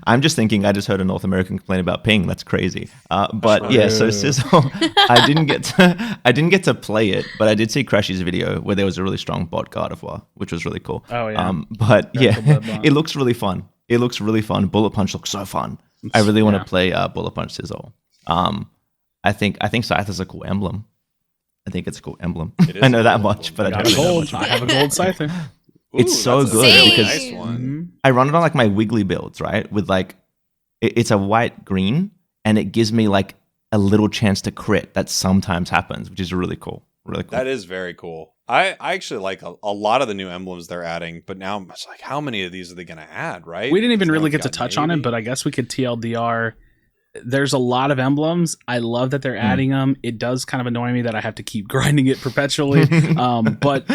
I'm just thinking. I just heard a North American complain about ping. That's crazy. But yeah, so Sizzle, I didn't get to play it, but I did see Crashy's video where there was a really strong bot God of War, which was really cool. Oh yeah. But yeah, it looks really fun. It looks really fun. Bullet Punch looks so fun. I really want to play Bullet Punch Sizzle. I think Scyther's a cool emblem. I think it's a cool emblem. I know that much, but I don't know that much. I have a gold Scyther. It's so good Same. because Nice one. I run it on like my Wiggly builds, right? With like, it's a white green, and it gives me like a little chance to crit that sometimes happens, which is really cool. Really cool. That is very cool. I actually like a lot of the new emblems they're adding, but now I'm just like, how many of these are they going to add, right? We didn't even So really we've get to got touch on it, Navy. but I guess we could TLDR. There's a lot of emblems. I love that they're adding them. It does kind of annoy me that I have to keep grinding it perpetually. But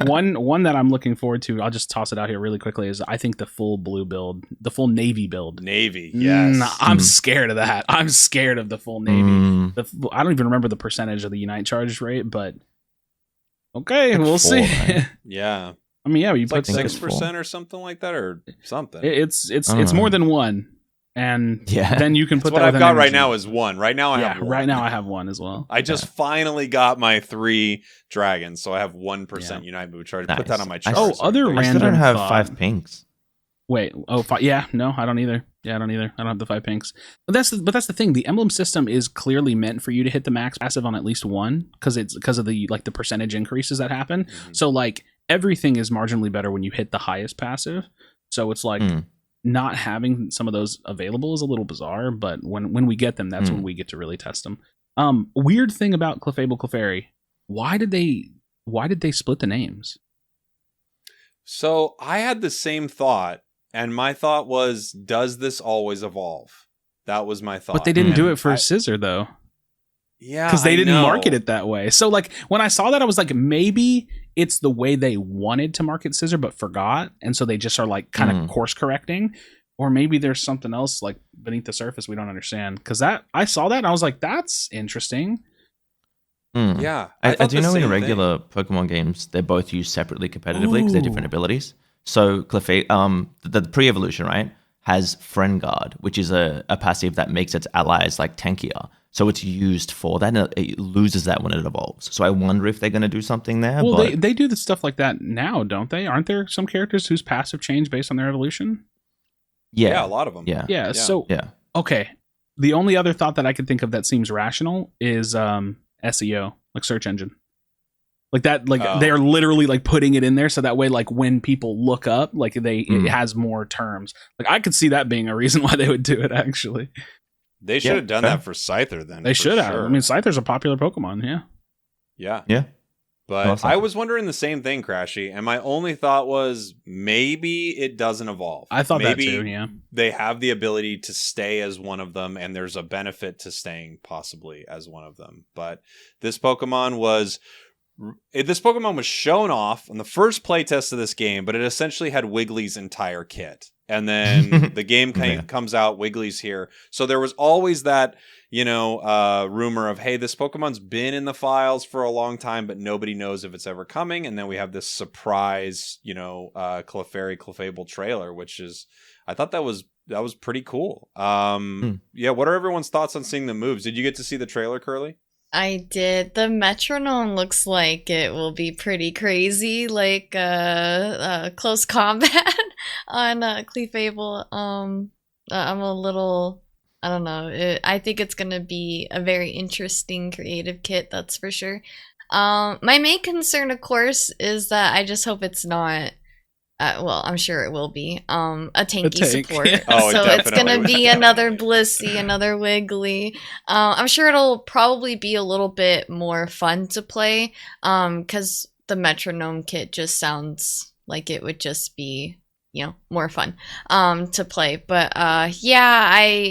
one that I'm looking forward to, I'll just toss it out here really quickly, is I think the full blue build, the full navy build. Navy, yes. I'm scared of that. I'm scared of the full navy. I don't even remember the percentage of the Unite charge rate, but okay, Like we'll 4, see. right? Yeah. I mean, yeah, you It's like put 6% or something like that, or something. it's more than one, and then you can put That's what that I've with got energy. right now is one. Right now I Yeah, have one. right now I have one as well. I just finally got my 3 dragons, so I have 1% Unite move charge. Put that on my chart. Oh, so other I I still don't random have thought. 5 pinks. Wait, yeah, no, I don't either. Yeah, I don't either. I don't have the 5 pinks. But that's the thing. The emblem system is clearly meant for you to hit the max passive on at least one, because of the like the percentage increases that happen. Mhm. So like everything is marginally better when you hit the highest passive. So it's like not having some of those available is a little bizarre, but when we get them, that's when we get to really test them. Weird thing about Clefable, Clefairy, why did they split the names? So I had the same thought, and my thought was, does this always evolve? That was my thought. But they didn't do And it for Scissor though. Yeah, Because they I didn't know. market it that way. So like when I saw that, I was like, maybe it's the way they wanted to market Scissor but forgot, and so they just are like kind of course correcting, or maybe there's something else like beneath the surface we don't understand. Because that I saw that and I was like, that's interesting. Yeah, I thought do the know in same regular Pokemon games they're both used separately competitively because they're different abilities. So Clefairy, the pre-evolution, right, has Friend Guard, which is a passive that makes its allies like tankier. So it's used for that, and it loses that when it evolves. So I wonder if they're going to do something there. Well, but they do the stuff like that now, don't they? Aren't there some characters whose passive change based on their evolution? Yeah, a lot of them. Yeah. So Yeah. okay. The only other thought that I could think of that seems rational is SEO, like search engine. Like that, like they're literally like putting it in there so that way, like when people look up, like it has more terms. Like I could see that being a reason why they would do it. Actually, They should have done that for Scyther then. they for should have. sure. I mean, Scyther's a popular Pokemon. Yeah. Yeah. But Awesome. I was wondering the same thing, Crashy, and my only thought was maybe it doesn't evolve. I thought maybe that too. Yeah. They have the ability to stay as one of them, and there's a benefit to staying possibly as one of them. But this Pokemon was shown off on the first playtest of this game, but it essentially had Wiggly's entire kit. And then the game comes out, Wiggly's here. So there was always that, rumor of, hey, this Pokemon's been in the files for a long time, but nobody knows if it's ever coming. And then we have this surprise, Clefairy, Clefable trailer, which is, I thought that was pretty cool. Yeah, what are everyone's thoughts on seeing the moves? Did you get to see the trailer, Curly? I did. The metronome looks like it will be pretty crazy, like close combat on Clefable. I'm a little, I don't know. I think it's gonna be a very interesting creative kit, that's for sure. My main concern, of course, is that I just hope it's not. Well, I'm sure it will be a tanky support. Yeah. Oh, it So it's definitely gonna will. be another Blissey, another Wiggly. I'm sure it'll probably be a little bit more fun to play, because the metronome kit just sounds like it would just be, more fun to play. But yeah,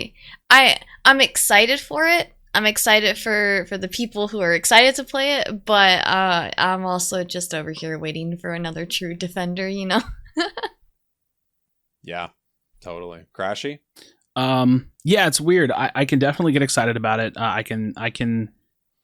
I'm excited for it. I'm excited for the people who are excited to play it, but I'm also just over here waiting for another true defender, Yeah, totally. Crashy? Yeah, it's weird. I can definitely get excited about it. I can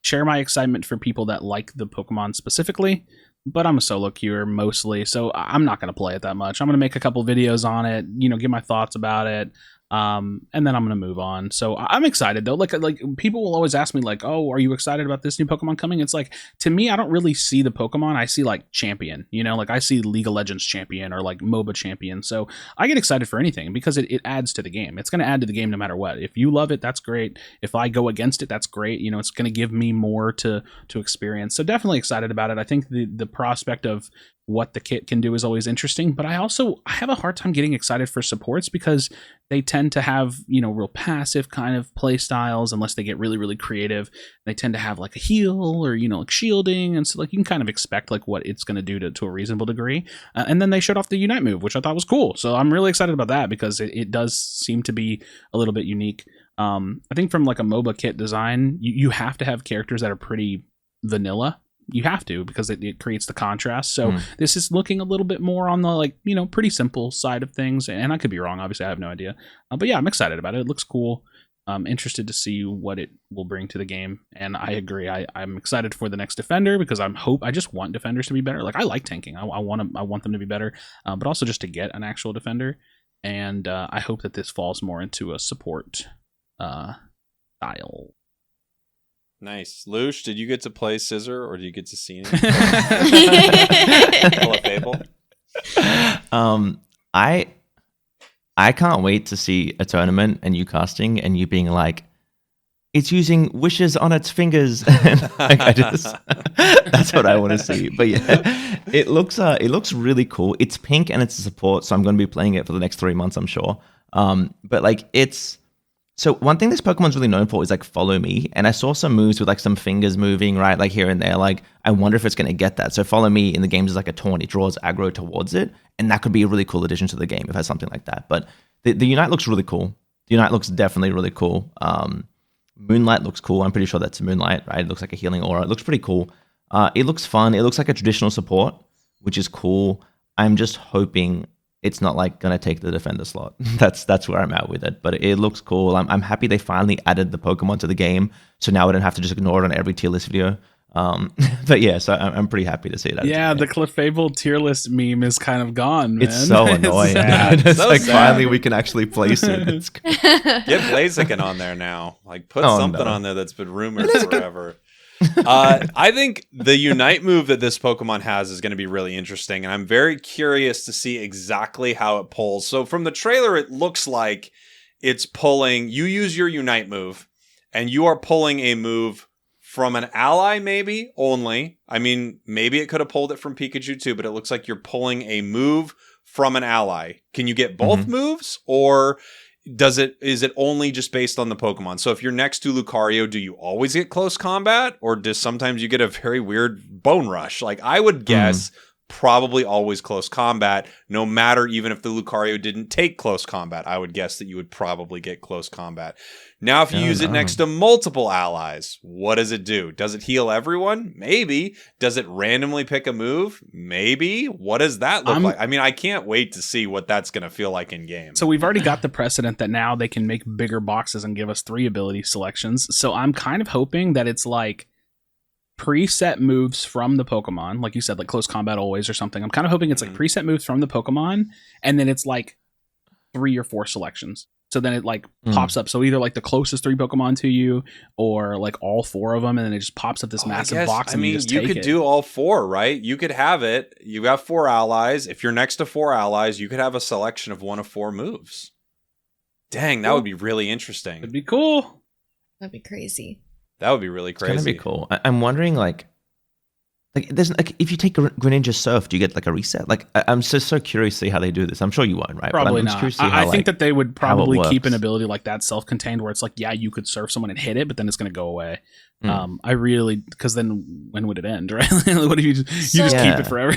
share my excitement for people that like the Pokemon specifically, but I'm a solo queuer mostly, so I'm not going to play it that much. I'm going to make a couple videos on it, give my thoughts about it. And then I'm gonna move on. So I'm excited though. Like people will always ask me like, "Oh, are you excited about this new Pokemon coming?" It's like, to me, I don't really see the Pokemon. I see like champion. Like I see League of Legends champion or like MOBA champion. So I get excited for anything because it adds to the game. It's gonna add to the game no matter what. If you love it, that's great. If I go against it, that's great. It's gonna give me more to experience. So definitely excited about it. I think the prospect of what the kit can do is always interesting, but I have a hard time getting excited for supports because they tend to have real passive kind of play styles unless they get really, really creative. They tend to have like a heal or like shielding, and so like you can kind of expect like what it's going to do to a reasonable degree. And then they showed off the Unite move, which I thought was cool, so I'm really excited about that because it does seem to be a little bit unique. I think from like a MOBA kit design, you have to have characters that are pretty vanilla. You have to, because it creates the contrast. So this is looking a little bit more on the like pretty simple side of things, and I could be wrong, obviously I have no idea, but yeah, I'm excited about it. It looks cool. I'm interested to see what it will bring to the game, and I agree, I'm excited for the next Defender because I just want Defenders to be better. Like I like tanking, I want them to be better, but also just to get an actual Defender, and I hope that this falls more into a support style. Nice. Lush, did you get to play Scissor or did you get to see Clefable? I can't wait to see a tournament and you casting and you being like, it's using wishes on its fingers. Like that's what I want to see. But yeah, it looks really cool. It's pink and it's a support, so I'm going to be playing it for the next 3 months, I'm sure. But like so one thing this Pokemon's really known for is like follow me, and I saw some moves with like some fingers moving right like here and there. Like I wonder if it's going to get that. So follow me in the games is like a taunt. It draws aggro towards it, and that could be a really cool addition to the game if it has something like that. But the Unite looks really cool. The Unite looks definitely really cool. Moonlight looks cool. I'm pretty sure that's Moonlight, right? It looks like a healing aura. It looks pretty cool. It looks fun. It looks like a traditional support, which is cool. I'm just hoping it's not like gonna take the Defender slot. That's where I'm at with it. But it looks cool. I'm happy they finally added the Pokemon to the game, so now I don't have to just ignore it on every tier list video. But yeah, so I'm pretty happy to see that. Yeah, the Clefable tier list meme is kind of gone, man. It's so annoying. It's so like sad. finally we can actually place it. Get Blaziken on there now. Like put something on there that's been rumored forever. I think the Unite move that this Pokemon has is going to be really interesting, and I'm very curious to see exactly how it pulls. So from the trailer, it looks like it's pulling. You use your Unite move, and you are pulling a move from an ally, maybe only. I mean, maybe it could have pulled it from Pikachu too, but it looks like you're pulling a move from an ally. Can you get both moves, or is it only just based on the Pokemon? So if you're next to Lucario, do you always get close combat, or does sometimes you get a very weird bone rush? Like I would guess probably always close combat, no matter even if the Lucario didn't take close combat. I would guess that you would probably get close combat. Now, if you use it next to multiple allies, what does it do? Does it heal everyone? Maybe. Does it randomly pick a move? Maybe. What does that look like? I mean, I can't wait to see what that's going to feel like in game. So we've already got the precedent that now they can make bigger boxes and give us 3 ability selections. So I'm kind of hoping that it's like preset moves from the Pokemon, like you said, like close combat always or something. I'm kind of hoping it's like preset moves from the Pokemon, and then it's like 3 or 4 selections. So then it like pops up. So either like the closest 3 Pokemon to you, or like all 4 of them, and then it just pops up this massive box. And you could do all 4, right? You could have it. You have 4 allies. If you're next to 4 allies, you could have a selection of 1 of 4 moves. Dang, that would be really interesting. It'd be cool. That'd be crazy. That would be really crazy. It's gonna be cool. I'm wondering, like there's like if you take Greninja Surf, do you get like a reset? Like I'm so curious to see how they do this. I'm sure you won't, right? Probably I'm not. curious to see I how, think that they would probably keep an works. ability like that self-contained, where it's like, yeah, you could surf someone and hit it, but then it's going to go away. Because then when would it end, right? What if you just keep it forever?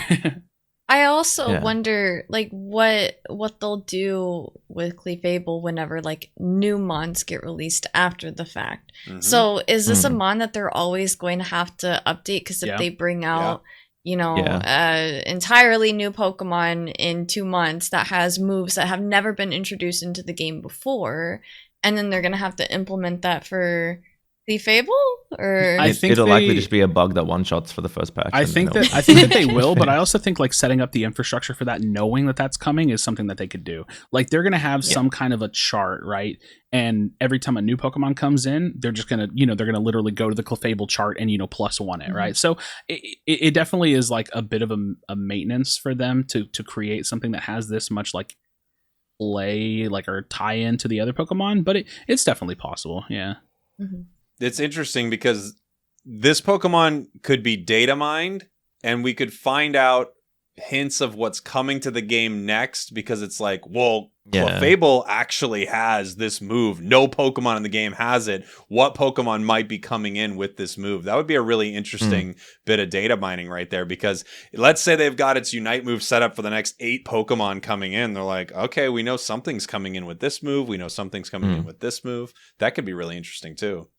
I also wonder, like, what they'll do with Clefable whenever, like, new mons get released after the fact. So is this a mon that they're always going to have to update? Because if they bring out, entirely new Pokemon in 2 months that has moves that have never been introduced into the game before, and then they're going to have to implement that for Clefable? Or I think it'll they- likely just be a bug that one shots for the first patch. I and think then that they will, but I also think like setting up the infrastructure for that, knowing that that's coming, is something that they could do. Like they're gonna have some kind of a chart, right? And every time a new Pokemon comes in, they're just gonna, they're gonna literally go to the Clefable chart and +1 it, right? So it definitely is like a bit of a maintenance for them to create something that has this much like play, like, or tie in to the other Pokemon, but it's definitely possible. Yeah. Mm-hmm. It's interesting because this Pokemon could be data mined and we could find out hints of what's coming to the game next, because it's like, well, Clefable actually has this move. No Pokemon in the game has it. What Pokemon might be coming in with this move? That would be a really interesting bit of data mining right there, because let's say they've got its Unite move set up for the next 8 Pokemon coming in. They're like, okay, we know something's coming in with this move. We know something's coming in with this move. That could be really interesting too.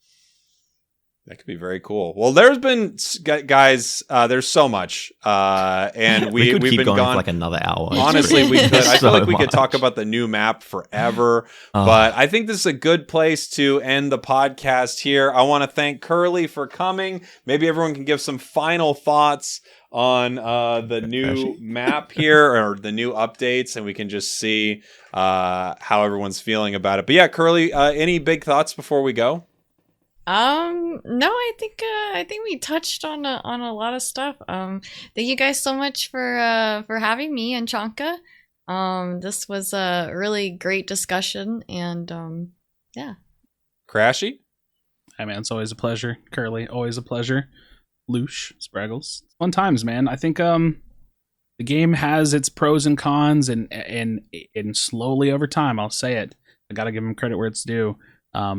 That could be very cool. Well, there's been, guys, there's so much. And we could we've keep been going gone for like another hour. Honestly, we could. I feel So like we could much. talk about the new map forever. But I think this is a good place to end the podcast here. I want to thank Curly for coming. Maybe everyone can give some final thoughts on the new map here, or the new updates, and we can just see how everyone's feeling about it. But yeah, Curly, any big thoughts before we go? No, I think we touched on a lot of stuff. Thank you guys so much for having me and Chanka. This was a really great discussion, and yeah. Crashy? Hey man, it's always a pleasure. Curly, always a pleasure. Loosh, Spraggles, fun times, man. I think the game has its pros and cons, and slowly over time, I'll say it, I gotta give them credit where it's due.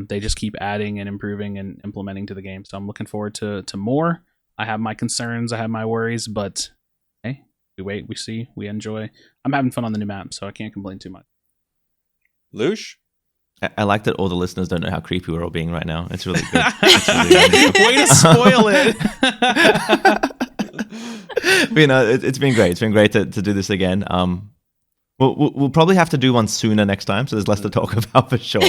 They just keep adding and improving and implementing to the game. So I'm looking forward to more. I have my concerns, I have my worries, but hey, we wait, we see, we enjoy. I'm having fun on the new map, so I can't complain too much. Loosh? I like that all the listeners don't know how creepy we're all being right now. It's really good. It's Way to spoil it. But, it's been great. It's been great to do this again. We'll probably have to do one sooner next time, so there's less to talk about for sure.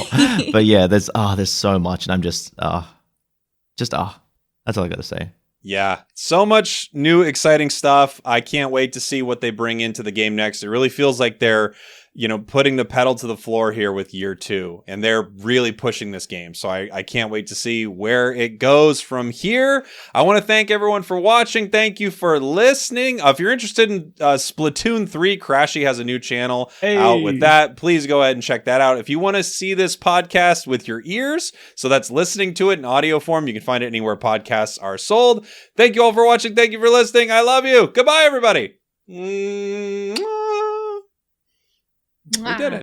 But yeah, there's so much, and I'm just that's all I got to say. Yeah, so much new exciting stuff. I can't wait to see what they bring into the game next. It really feels like they're, putting the pedal to the floor here with year 2, and they're really pushing this game. So I can't wait to see where it goes from here. I want to thank everyone for watching. Thank you for listening. If you're interested in Splatoon 3, Crashy has a new channel out with that. Please go ahead and check that out. If you want to see this podcast with your ears, so that's listening to it in audio form, you can find it anywhere podcasts are sold. Thank you all for watching. Thank you for listening. I love you. Goodbye, everybody. We did it.